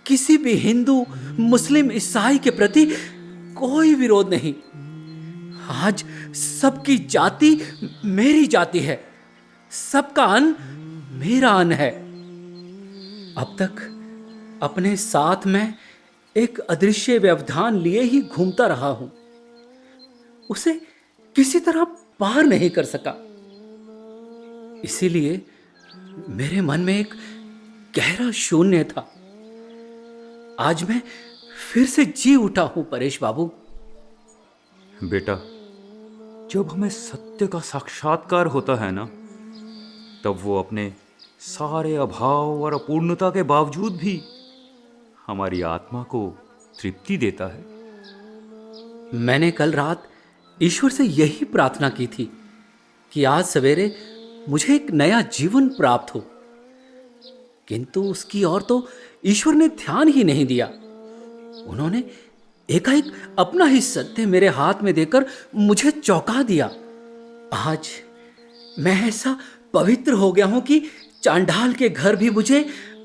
किसी भी हिंदू, मुस्लिम, ईसाई के प्रति कोई विरोध नहीं। आज सबकी जाति मेरी जाति है, सबका अन्न मेरा अन्न है। अब तक अपने साथ में एक अदृश्य व्यवधान लिए ही घूमता रहा हूं, उसे किसी तरह पार नहीं कर सका। इसीलिए मेरे मन में एक गहरा शून्य था। आज मैं फिर से जी उठा हूं परेश बाबू। बेटा, जब हमें सत्य का साक्षात्कार होता है ना, तब वो अपने सारे अभाव और अपूर्णता के बावजूद भी हमारी आत्मा को तृप्ति देता है। मैंने कल रात ईश्वर से यही प्रार्थना की थी कि आज सवेरे मुझे एक नया जीवन प्राप्त हो, किंतु उसकी ओर तो ईश्वर ने ध्यान ही नहीं दिया। उन्होंने एकाएक अपना ही सत्य मेरे हाथ में देकर मुझे चौंका दिया। आज मैं ऐसा पवित्र हो गया हूं कि चांडाल के घर भी मुझे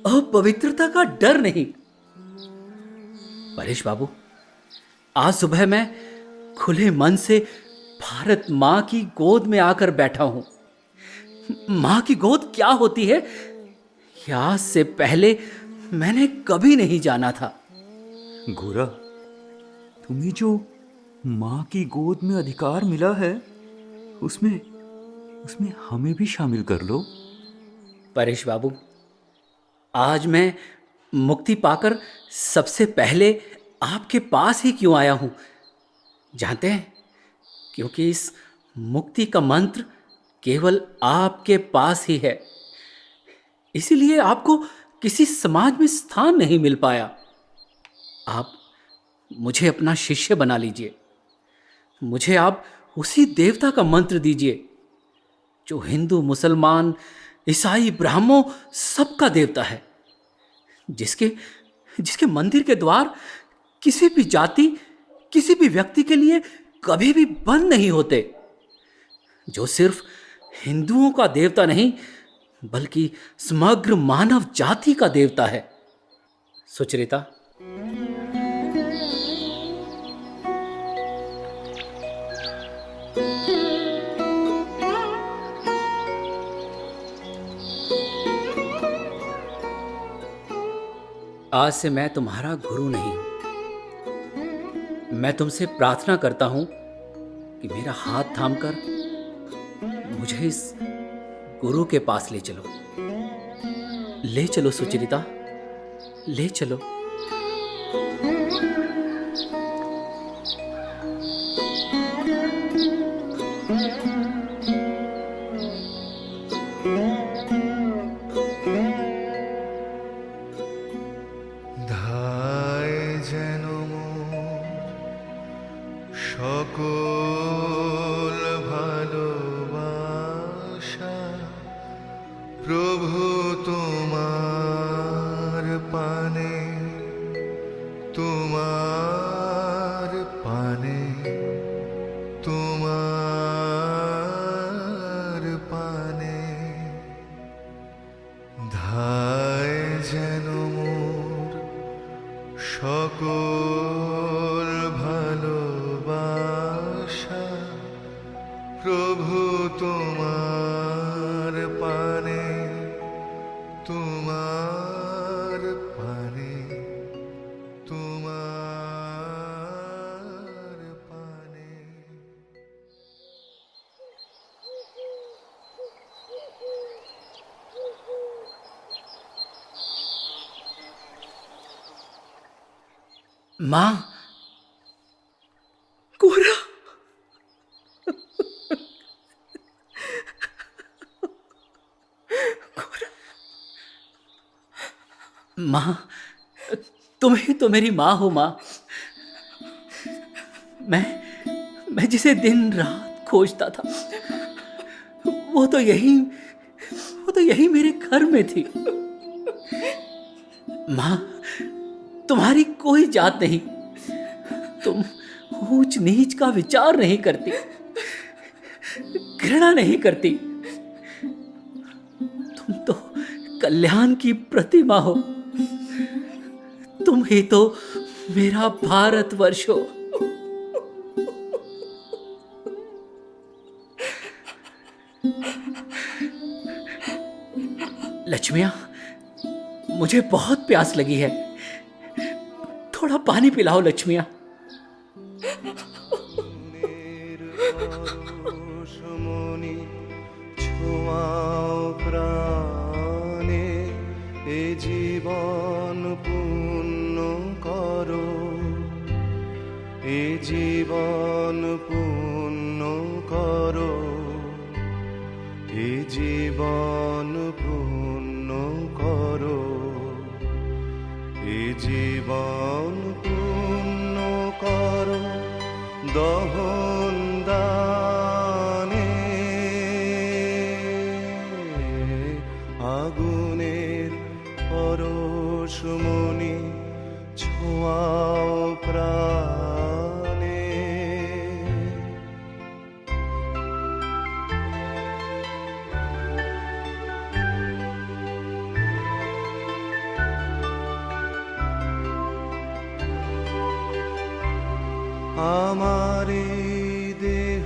अपवित्रता का डर नहीं। परेश बाबू, आज सुबह मैं खुले मन से भारत मां की गोद में आकर बैठा हूं। मां की गोद क्या होती है, यह आज से पहले मैंने कभी नहीं जाना था। गोरा, तुम्हें जो माँ की गोद में अधिकार मिला है, उसमें हमें भी शामिल कर लो। परेश बाबू, आज मैं मुक्ति पाकर सबसे पहले आपके पास ही क्यों आया हूं जानते हैं? क्योंकि इस मुक्ति का मंत्र केवल आपके पास ही है। इसीलिए आपको किसी समाज में स्थान नहीं मिल पाया। आप मुझे अपना शिष्य बना लीजिए। मुझे आप उसी देवता का मंत्र दीजिए जो हिंदू, मुसलमान, ईसाई, ब्राह्मणों सबका देवता है, जिसके मंदिर के द्वार किसी भी जाति, किसी भी व्यक्ति के लिए कभी भी बंद नहीं होते, जो सिर्फ हिंदुओं का देवता नहीं बल्कि समग्र मानव जाति का देवता है। सुचरिता, आज से मैं तुम्हारा गुरु नहीं हूं। मैं तुमसे प्रार्थना करता हूं कि मेरा हाथ थामकर मुझे इस गुरु के पास ले चलो। ले चलो सुचरिता, ले चलो। সকল ভালোবাসা প্রভু তোমার পানে, তোমার পানে, তোমার পানে। ধায় যেন মোর সকল ভালোবাসা প্রভু তোমার পানে, তোমার পানে, তোমার পানে। मां, गोरा, मां, तुम ही तो मेरी मां हो। मां, मैं जिसे दिन रात खोजता था वो तो यही मेरे घर में थी। मां, तुम्हारी कोई जात नहीं, तुम ऊंच नीच का विचार नहीं करती, घृणा नहीं करती। तुम तो कल्याण की प्रतिमा हो। तुम ही तो मेरा भारतवर्ष हो। लक्ष्मिया, मुझे बहुत प्यास लगी है, थोड़ा पानी पिलाओ लक्ष्मिया। পরশমণি ছোঁয়াও প্রাণে, এ জীবন পূর্ণ করো, এ জীবন পূর্ণ করো, এ জীবন পূর্ণ করো, এ জীবন পূর্ণ করো দহন দানে। আগুনের পরশমণি ছোঁয়াও প্রাণে। আমার দেহ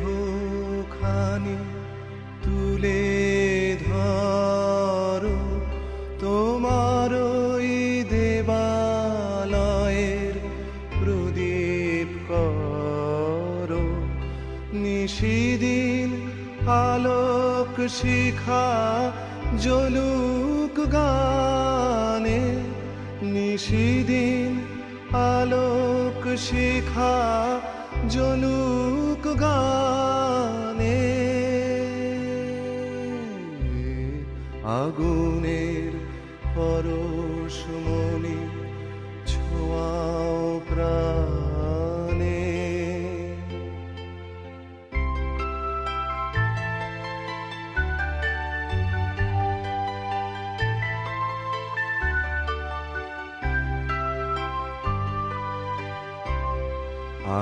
খানি তুলে ধরো, তোমার ওই দেবালয়ের প্রদীপ করো। নিশিদিন আলোক শিখা জ্বলুক গানে, নিশিদিন আলোক শিখা জ্বলুক গানে। আগুনের পরশমণি ছোঁয়াও প্রাণে।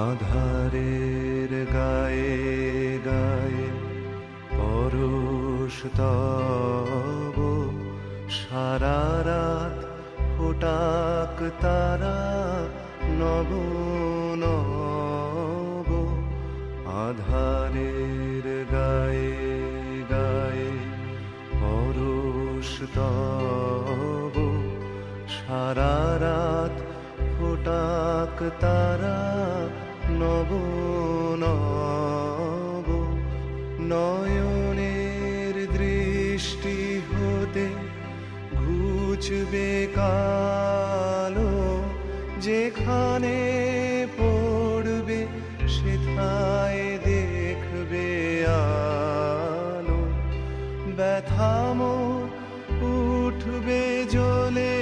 আধারের গায়ে গায়ে পরশ তব, সারা রাত ফোটাক তারা নব নব। আধারের গায়ে গায়ে পরশ তব, সারা রাত ফোটাক তারা নব নব। নয়নের দৃষ্টি হতে ঘুচবে কালো, যেখানে পড়বে সেথায় দেখবে আলো। ব্যথা মোর উঠবে জ্বলে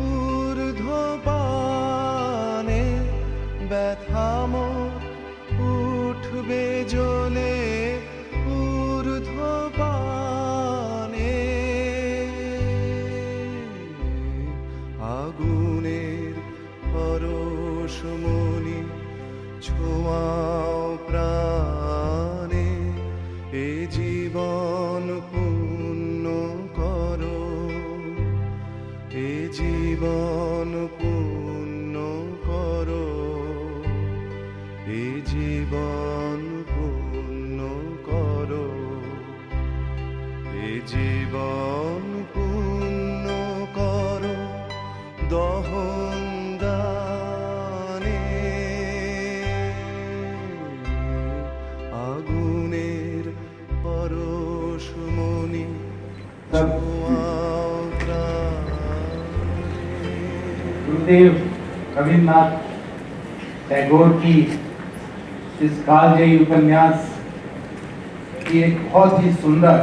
ঊর্ধ্বপানে, ব্যথা মোর উঠবে জ্বলে ঊর্ধ্বপানে। আগুনের পরশমণি ছোঁয়াও প্রাণে, এ জীবন পূর্ণ করো, এ জীবন পূর্ণ করো, এ জীবন পূর্ণ করো, এ জীবন পূর্ণ করো দহন দানে। আগুনের পরশমণি ছোঁয়াও गुरुदेव रविन्द्रनाथ टैगोर की इस कालजयी उपन्यास की एक बहुत ही सुंदर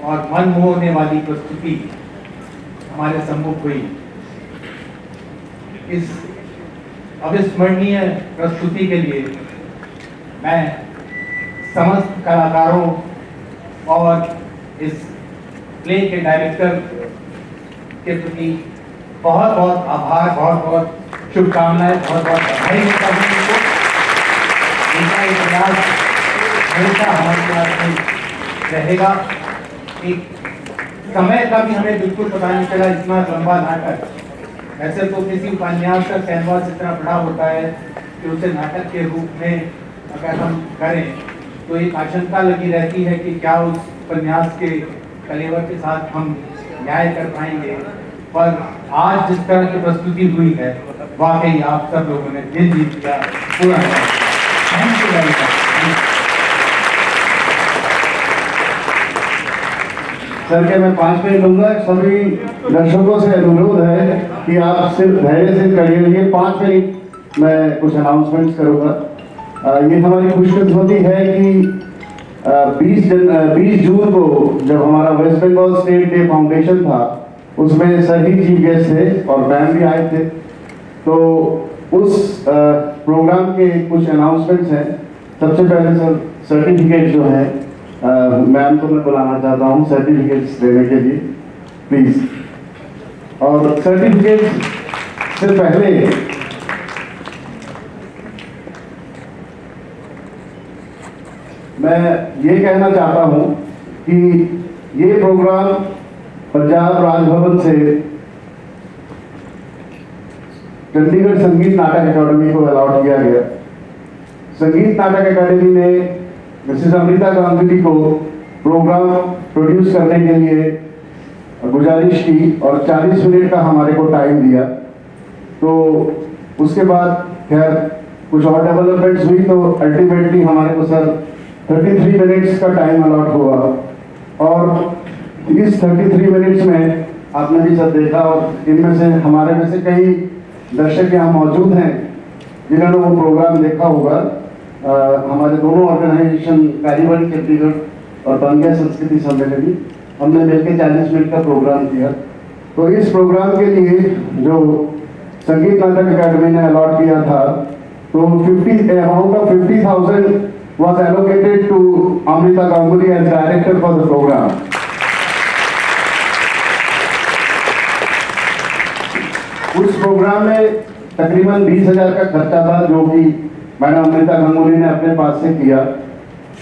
और मन मोहने वाली प्रस्तुति हमारे सम्मुख हुई। इस अविस्मरणीय प्रस्तुति के लिए मैं समस्त कलाकारों और इस प्ले के डायरेक्टर के प्रति बहुत बहुत आभार, बहुत बहुत शुभकामनाएं, बहुत बहुत बधाई देता हूं उनको। इनका ये प्रयास हमेशा हमारे साथ में रहेगा। एक समय का भी हमें बिल्कुल पता नहीं चला, इतना लंबा नाटक। वैसे तो किसी उपन्यास का कैनवास इतना बड़ा होता है कि उसे नाटक के रूप में अगर हम करें तो एक आशंका लगी रहती है कि क्या उस उपन्यास के कलेवर के साथ हम न्याय कर पाएंगे। पर आज जिस तरह की प्रस्तुति हुई है, वाकई आप सब लोगों ने दिल जीत लिया पूरा। Thank you very much. Sir के मैं 5 मिनट लूंगा। सभी दर्शकों से अनुरोध है कि आप सिर्फ धैर्य से करिए। ये 5 मिनट मैं कुछ अनाउंसमेंट्स करूंगा। ये हमारी खुशकिस्मती है कि 20 जून को जब हमारा west Bengal state day foundation था, उसमें सर ही चीफ गेस्ट थे और मैम भी आए थे। तो उस प्रोग्राम के कुछ अनाउंसमेंट्स हैं। सबसे पहले सर सर्टिफिकेट जो है मैम को मैं बुलाना चाहता हूँ सर्टिफिकेट्स देने के लिए, प्लीज। और सर्टिफिकेट से पहले मैं ये कहना चाहता हूँ कि ये प्रोग्राम पंजाब राजभवन से चंडीगढ़ संगीत नाटक अकादमी को अलॉट किया गया। संगीत नाटक अकादमी ने मिसेस अमृता गांगुली को प्रोग्राम प्रोड्यूस करने के लिए गुजारिश की और 40 मिनट का हमारे को टाइम दिया। तो उसके बाद खैर कुछ और डेवलपमेंट्स हुई, तो अल्टीमेटली हमारे को सर 33 मिनट्स का टाइम अलॉट हुआ। और इस 33 मिनट्स में आपने भी सब देखा, और इनमें से हमारे में से कई दर्शक यहाँ मौजूद हैं जिन्होंने वो प्रोग्राम देखा होगा। हमारे दोनों ऑर्गेनाइजेशन कालीबाड़ी चंडीगढ़ और बंगिया संस्कृति सम्मेलनी, हमने मिलकर 40 मिनट का प्रोग्राम किया। तो इस प्रोग्राम के लिए जो संगीत नाटक अकादमी ने अलॉट किया था, तो amount of 50,000 was allocated to Amrita Ganguly as director for the program. उस प्रोग्राम में तकरीबन 20,000 का खर्चा था, जो कि मैडम अमृता गंगुली ने अपने पास से किया।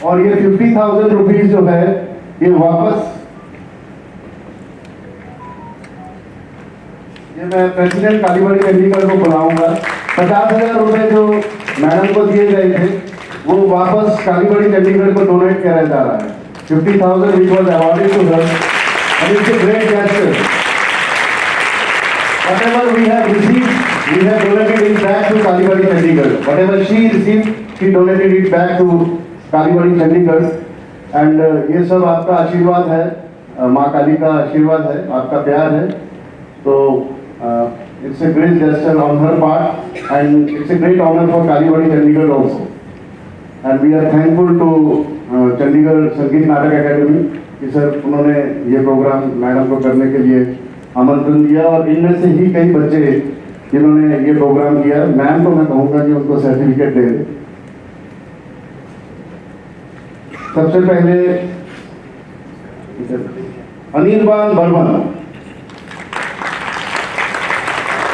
और ये 50,000 रुपीज जो है ये वापस मैं प्रेसिडेंट कालीबाड़ी चंडीगढ़ को बुलाऊंगा। 50,000 रुपए जो मैडम को दिए गए थे वो वापस कालीबाड़ी चंडीगढ़ को डोनेट किया जा रहा है। 50,000 which was awarded to her and it's a great gesture. Whatever we have received, we have donated it back to Kalibadi Chandigarh. Whatever she received, she donated it back to Kalibadi Chandigarh. And ये सब आपका आशीर्वाद है, माँ काली का आशीर्वाद है, आपका प्यार है। तो it's a great gesture on her part and it's a great honor for Kalibadi Chandigarh also. And we are thankful to Chandigarh संगीत नाटक अकादमी कि सर उन्होंने ये प्रोग्राम मैडम को करने के लिए आमंत्रण दिया। और इनमें से ही कई बच्चे जिन्होंने ये प्रोग्राम किया, मैम को मैं कहूँगा कि उनको सर्टिफिकेट दे दें। सबसे पहले Anirban Barman,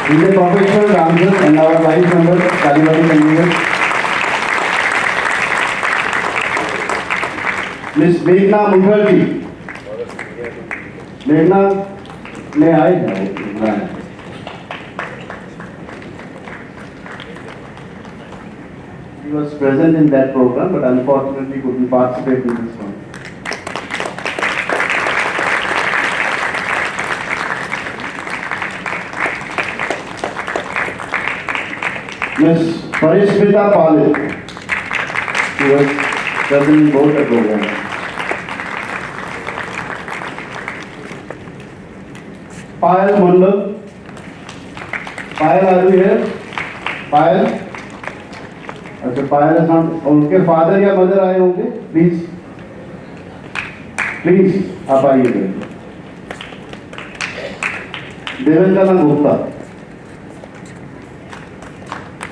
he is a professional dancer and our vice member Kalibadi Chandigarh. Miss मेघना मुखर्जी, मेघना ने आए हैं। He was present in that program, but unfortunately couldn't participate in this one. Miss Parishmita Palit, she was present in both the programs. Payal Mandal, Payal, are you here? Payal? अच्छा, पायल है साहब, उनके father या mother आए होंगे, please please आप आइए। देवेंद्र गुप्ता,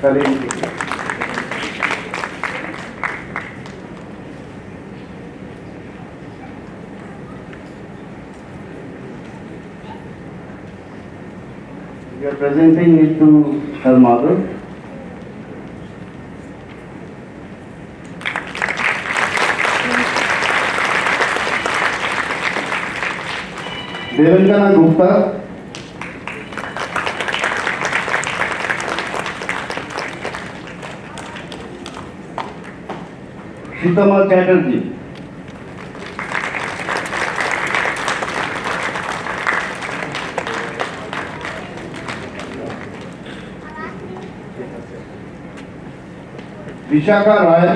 करेंगे। We are presenting it to her mother. Devendra Gupta, सीतमा Chatterjee, Vishakha Rai,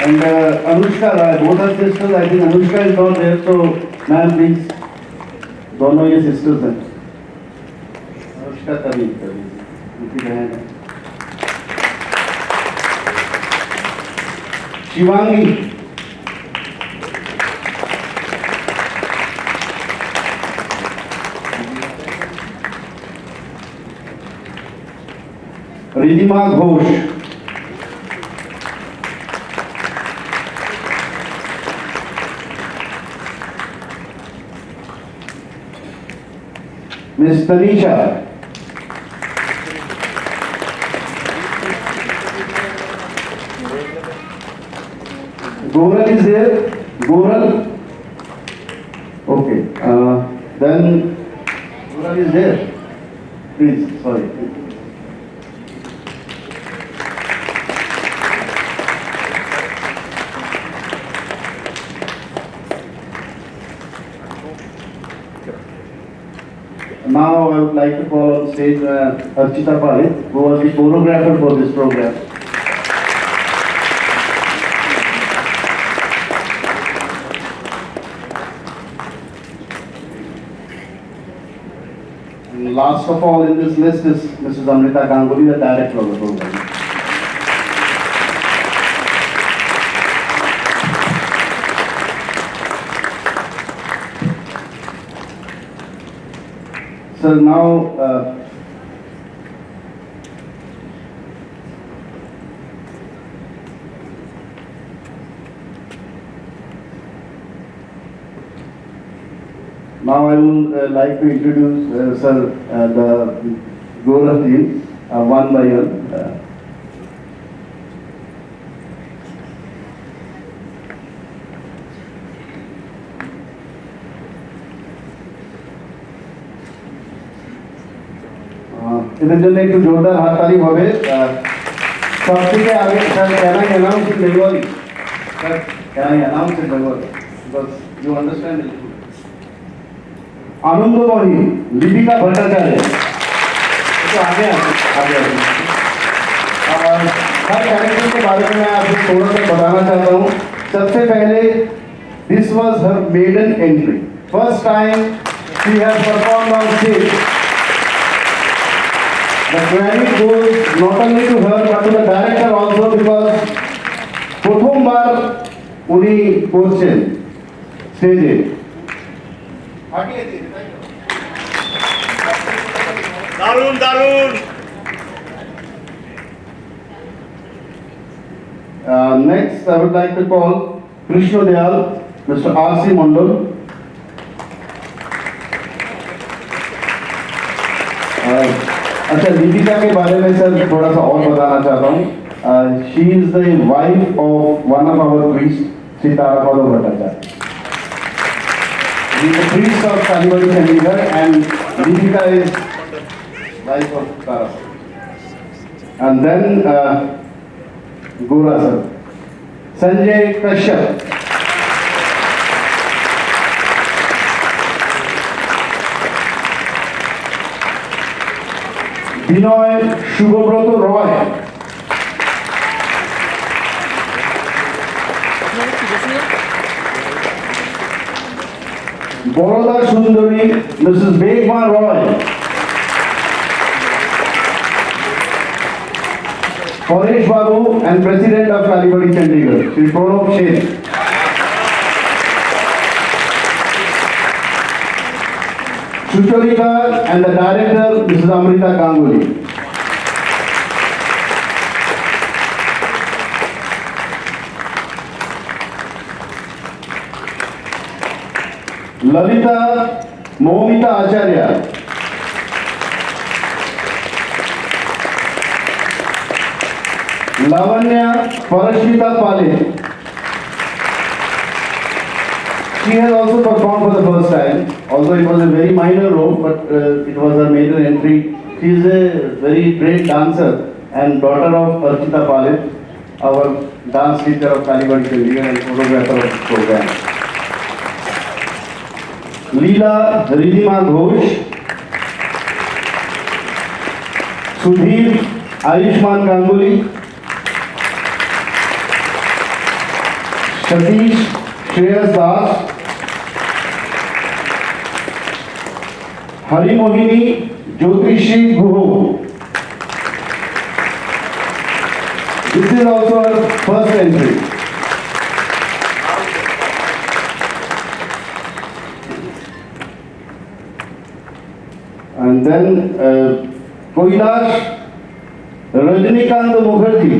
and Anushka Rai, both are sisters. I think Anushka is not there, so ma'am please, दोनों ये sisters हैं. Anushka तभी उनकी बहन है. Shivangi, Ridhima Ghosh, miss Tanisha, Goral is there? Goral? Okay. Then Goral is there. Please, sorry. Now I would like to call on stage Archita Palit, who was the choreographer for this program. And last of all in this list is Mrs. Amrita Ganguly, the director of the program. So now, now I would like to introduce the Goral team one by one. इधर जन एक जोरदार हाथ ताली होवे सबसे के आगे सर कहना है अनाउंस इन बंगाली सर कहना है announce in Bengali because you understand Anandamayi Lipika Bhattacharya तो आगे और हर कैरेक्टर के बारे में मैं आपको थोड़ा सा बताना चाहता हूँ सबसे पहले this was her maiden entry first time she has performed on stage. The credit goes not only to her but to the director also because প্রথমবার উনি করছেন স্টেজে. দারুণ দারুণ. Next I would like to call Krishna Dayal, Mr. R.C. Mondal. अच्छा दीपिका के बारे में सर थोड़ा सा और बताना चाहता हूँ. She is the wife of one of our priest Shri Tarapada Bhattacharya. He is the priest of Kalibadi Chandigarh and Deepika is wife of Tarapad. And then Gora sir, Sanjay Kashyap. বিনয় শুভব্রত রয়, বরদা সুন্দরী Mrs বেগমা Roy, Paresh Babu and President of Kalibadi Chandigarh, Shri Pranab Shen. Sucharita and the director Mrs. Amrita Ganguly. Lalita Momita Acharya. Lavanya Parashmita Pale. She has also performed for the first time, although it was a very minor role, but it was her maiden entry. She is a very great dancer and daughter of Archita Palit, our dance teacher of Kalibadi Chandigarh and choreographer of this program. Leela Ridhima Ghosh, Sudhir Ayushman Ganguly, Satish Shreyas दास, हरिमोहिनी ज्योतिषी गुहो. This is also our first entry. And then Koilash Rajinikanth Mukherjee.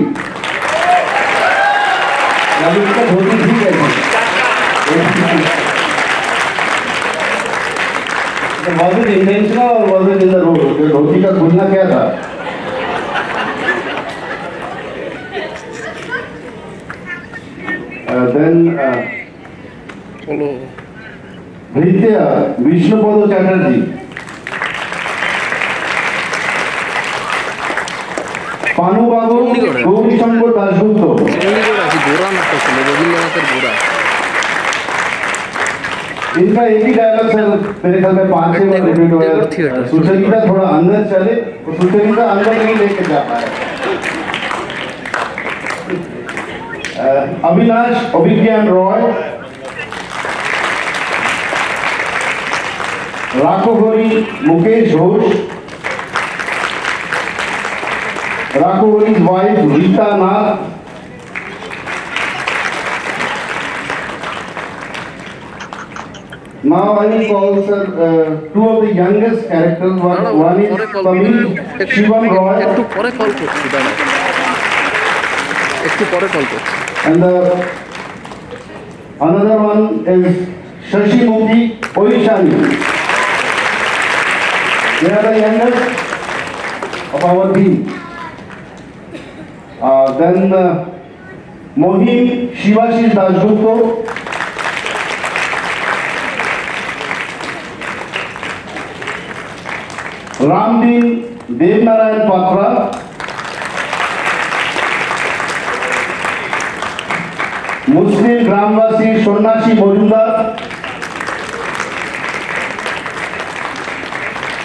अभी उसका धोती ठीक है. Was it intentional or was it in the road? धोती का खुलना क्या था? Then Bhritya Vishnupada Chatterjee, Panu Babu Gauri Shankar Dasgupta. इनका एक ही डायलॉग सर मेरे ख्याल में 5-6 बार रिपीट हुआ है. सुचरिता थोड़ा अंदर चले तो सुचरिता अंदर नहीं लेके जा पाए. अविनाश अभिज्ञान Roy, राकोगोरी Mukesh Ghosh, राकोगोरी's wife Rita Nath, now I will call sir two of the youngest characters. One is Tamil Shivam Roy. And another one is Shashimukhi Oishani. They are the youngest of our team. Then Mohim Shivashish Dasgupta, Ramdin Devnarayan Patra, Muslim Gramvasi Shonnashi Mojumdar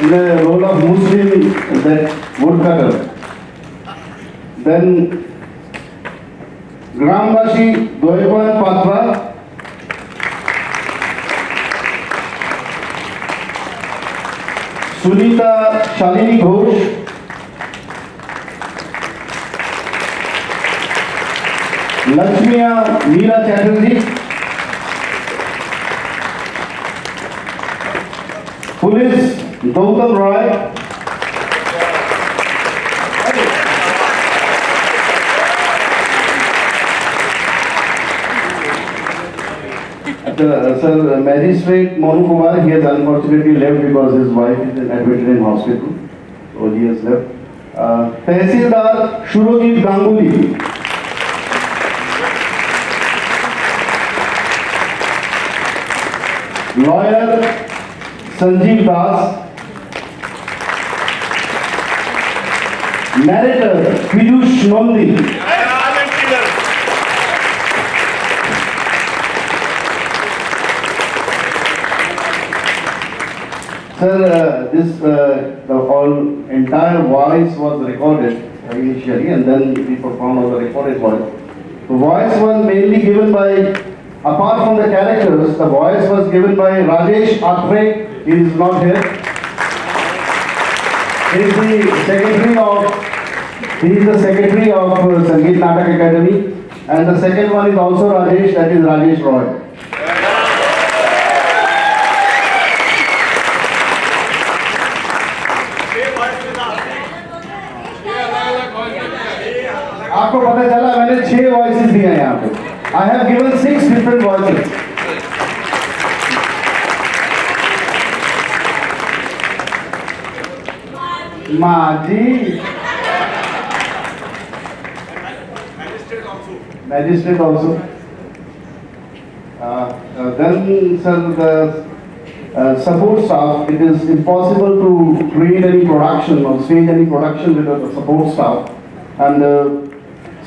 in the role of Muslim that woodcutter. Then Gramvasi Doeban Patra, Sunita Shalini Ghosh, Lakshmiya Meera Chatterjee, Police Gautam Roy, Sir, Magistrate Monu Kumar, he has unfortunately left because his wife is admitted in hospital, so he has left. Tehsildar Shurojit Ganguly, lawyer Sanjeev Das, narrator Piyush Nondi, sir, this the whole entire voice was recorded initially, and then we performed all the recorded voice. The voice was mainly given by, apart from the characters, the voice was given by Rajesh Atre. He is not here. He is the secretary of Sangeet Natak Academy, and the second one is also Rajesh, that is Rajesh Roy. आपको पता चला मैंने 6 voices दिए हैं यहाँ पे. I have given 6 different voices. Maji. Magistrate also. Then sir, the support staff. It is impossible to create any production or stage any production without the support staff. And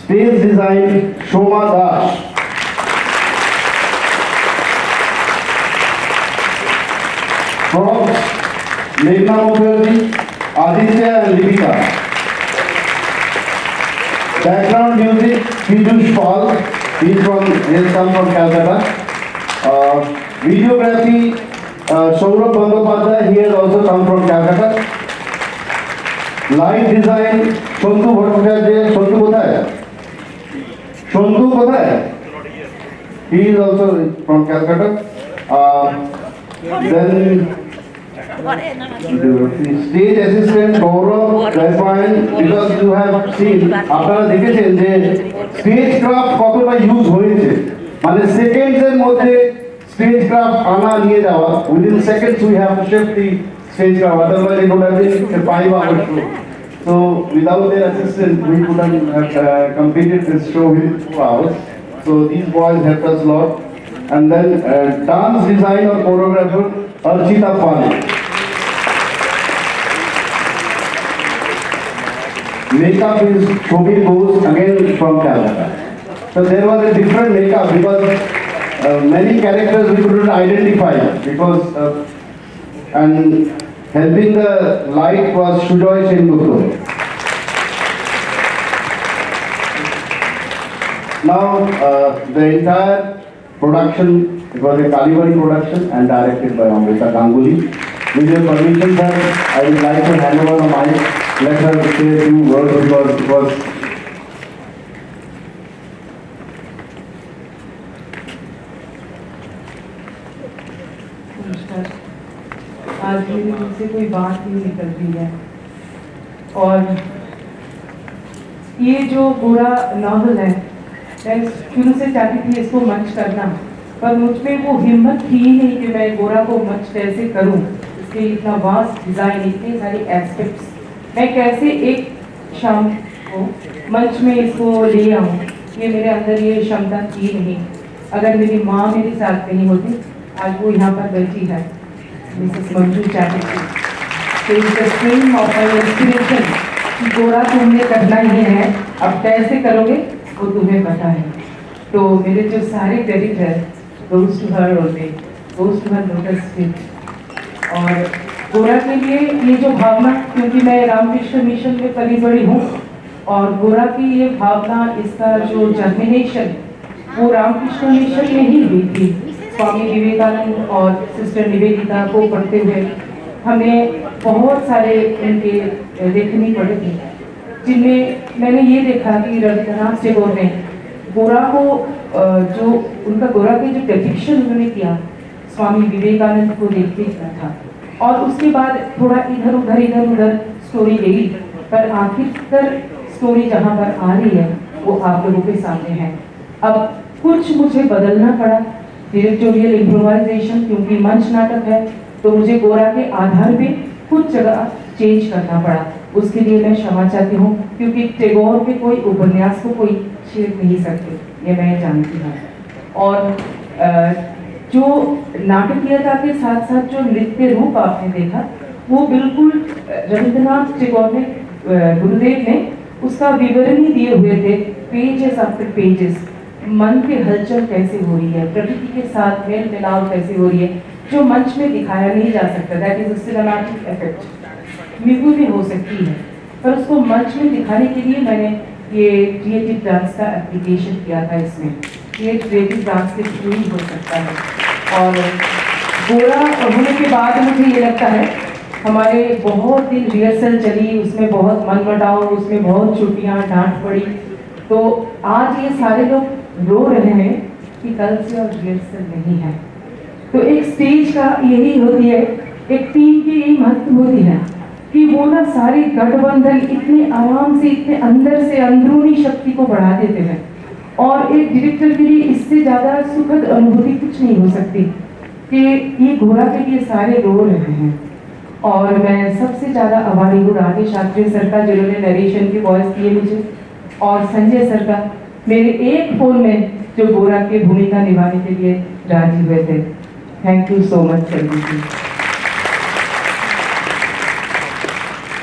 stage design Shoma Das. Props Meghna Mukherjee, Aditya and Lipika. Background music Piyush Pal. He has come from Calcutta. Videography, Saurabh Bandopadhyay, he has also come from Calcutta. Light design, Shontu Bhattacharya. Shontu kothay? Shontu kothay? He is also from Calcutta. Then stage assistant Gaurav Raipan, because you have seen, আপনারা দেখেছেন যে stage craft কতটা use হয়েছে, মানে সেকেন্ডসের মধ্যে stage craft আনা নিয়ে যাওয়া, within seconds we have to shift the stage craft, otherwise it would have been a 5-hour show. So without their assistance we couldn't have completed this show within 2 hours. So these boys helped us a lot. And then dance design or choreographer Archita Pani. Makeup is Shobhi Bose, again from Calcutta. So there was a different makeup because many characters we couldn't identify because and helping the light was Sujoy Sengupta. Now the entire production, it was a Kalibari production and directed by Amrita Ganguly. With your permission, sir, I would like to hand over the mic. Let her say a few words because it was आज मेरे मुंह से कोई बात नहीं निकल रही है और ये जो बुरा नॉवल है, मैं शुरू से चाहती थी इसको मंच करना, पर मुझ में वो हिम्मत थी ही नहीं कि मैं गोरा को मंच कैसे करूं। इसके इतना वास्ट डिज़ाइन, इतने सारे एस्पेक्ट्स, मैं कैसे एक शाम को मंच में इसको ले आऊं, ये मेरे अंदर ये क्षमता थी नहीं। अगर मेरी माँ मेरे साथ नहीं होती, आज वो यहाँ पर बैठी है, मिसेस मंजू चैटर्जी। तो इसका स्ट्रीम ऑफ इंस्पिरेशन कि गोरा तुमने करना ही है, अब कैसे करोगे वो तुम्हें पता है। तो मेरे जो सारे क्रेडिट है goes to her only, goes to her lotus feet। और गोरा के लिए ये जो भावना, क्योंकि मैं रामकृष्ण मिशन में पली बड़ी हूँ और गोरा की ये भावना, इसका जो जर्मिनेशन वो रामकृष्ण मिशन में ही हुई थी। स्वामी विवेकानंद और सिस्टर निवेदिता को पढ़ते हुए हमें बहुत सारे उनके लेखनी पढ़े थे, जिनमें मैंने ये देखा कि रविन्द्रनाथ टैगोर ने गोरा को जो उनका गोरा के जो डिपिक्शन उन्होंने किया, स्वामी विवेकानंद को देखते किया था। और उसके बाद थोड़ा इधर उधर स्टोरी गई, पर आखिरकार स्टोरी जहाँ पर आ रही है वो आप लोगों के सामने है। अब कुछ मुझे बदलना पड़ा, डायरेक्टोरियल इम्प्रोवाइजेशन, क्योंकि मंच नाटक है तो मुझे गोरा के आधार पे कुछ जगह चेंज करना पड़ा। उसके लिए मैं क्षमा चाहती हूँ, क्योंकि टैगोर के कोई उपन्यास को कोई छेड़ नहीं सकते, ये मैं जानती हूँ। और जो नाटकीयता के साथ साथ जो नृत्य रूप आपने देखा, वो बिल्कुल रविन्द्रनाथ टैगोर ने, गुरुदेव ने उसका विवरण ही दिए हुए थे, पेजेस आफ्टर पेजेस। मन की हलचल कैसे हो रही है, प्रकृति के साथ मेल मिलाव कैसे हो रही है, जो मंच में दिखाया नहीं जा सकता। That is a cinematic effect, music भी हो सकती है, पर उसको मंच में दिखाने के लिए मैंने ये क्रिएटिव डांस का एप्लीकेशन किया था। इसमें ये क्रिएटिव डांस के थ्रू ही हो सकता है। और गोरा होने के बाद मुझे ये लगता है हमारे बहुत दिन रिहर्सल चली, उसमें बहुत मनमुटाव, उसमें बहुत छुट्टियाँ, डांट पड़ी। तो आज ये सारे लोग रो रहे हैं कि कल से और रिहर्सल नहीं है। तो एक स्टेज का यही होती है, एक टीम की यही महत्व होती है कि वो ना सारे गठबंधन इतने आराम से, इतने अंदर से अंदरूनी शक्ति को बढ़ा देते हैं। और एक डायरेक्टर के लिए इससे ज़्यादा सुखद अनुभूति कुछ नहीं हो सकती कि ये घोड़ा के लिए सारे रो रहे हैं। और मैं सबसे ज़्यादा आभारी हूँ राजेश शास्त्री सर का, जिन्होंने नरेशन के वॉइस दिए मुझे, और संजय सर का, मेरे एक फोन में जो गोरा की भूमिका निभाने के लिए राजी हुए थे। Thank you so much sir ji.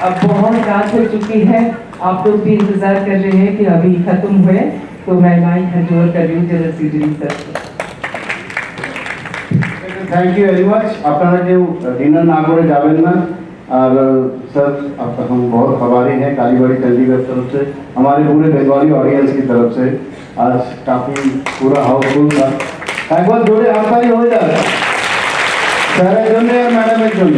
अब बहुत रात हो चुकी है, आप लोग भी इंतजार कर रहे हैं कि अभी खत्म हुए, तो मैं माइक हजोर कर रही हूँ general secretary sir. Thank you very much. আপনারা কেউ ডিনার না করে যাবেন না। और सर आपका हम बहुत आभारी हैं कालीबाड़ी चंडीगढ़ तरफ से, हमारे पूरे बंगाली ऑडियंस की तरफ से। आज काफी पूरा हाउसफुल था एक बार जोड़े हाथताली हो जाए স্যারের জন্য আর ম্যাডামের জন্য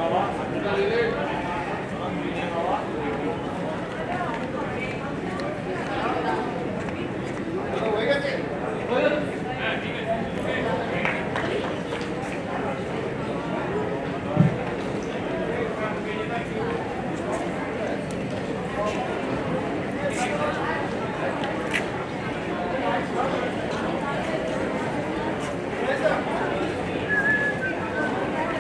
बाबा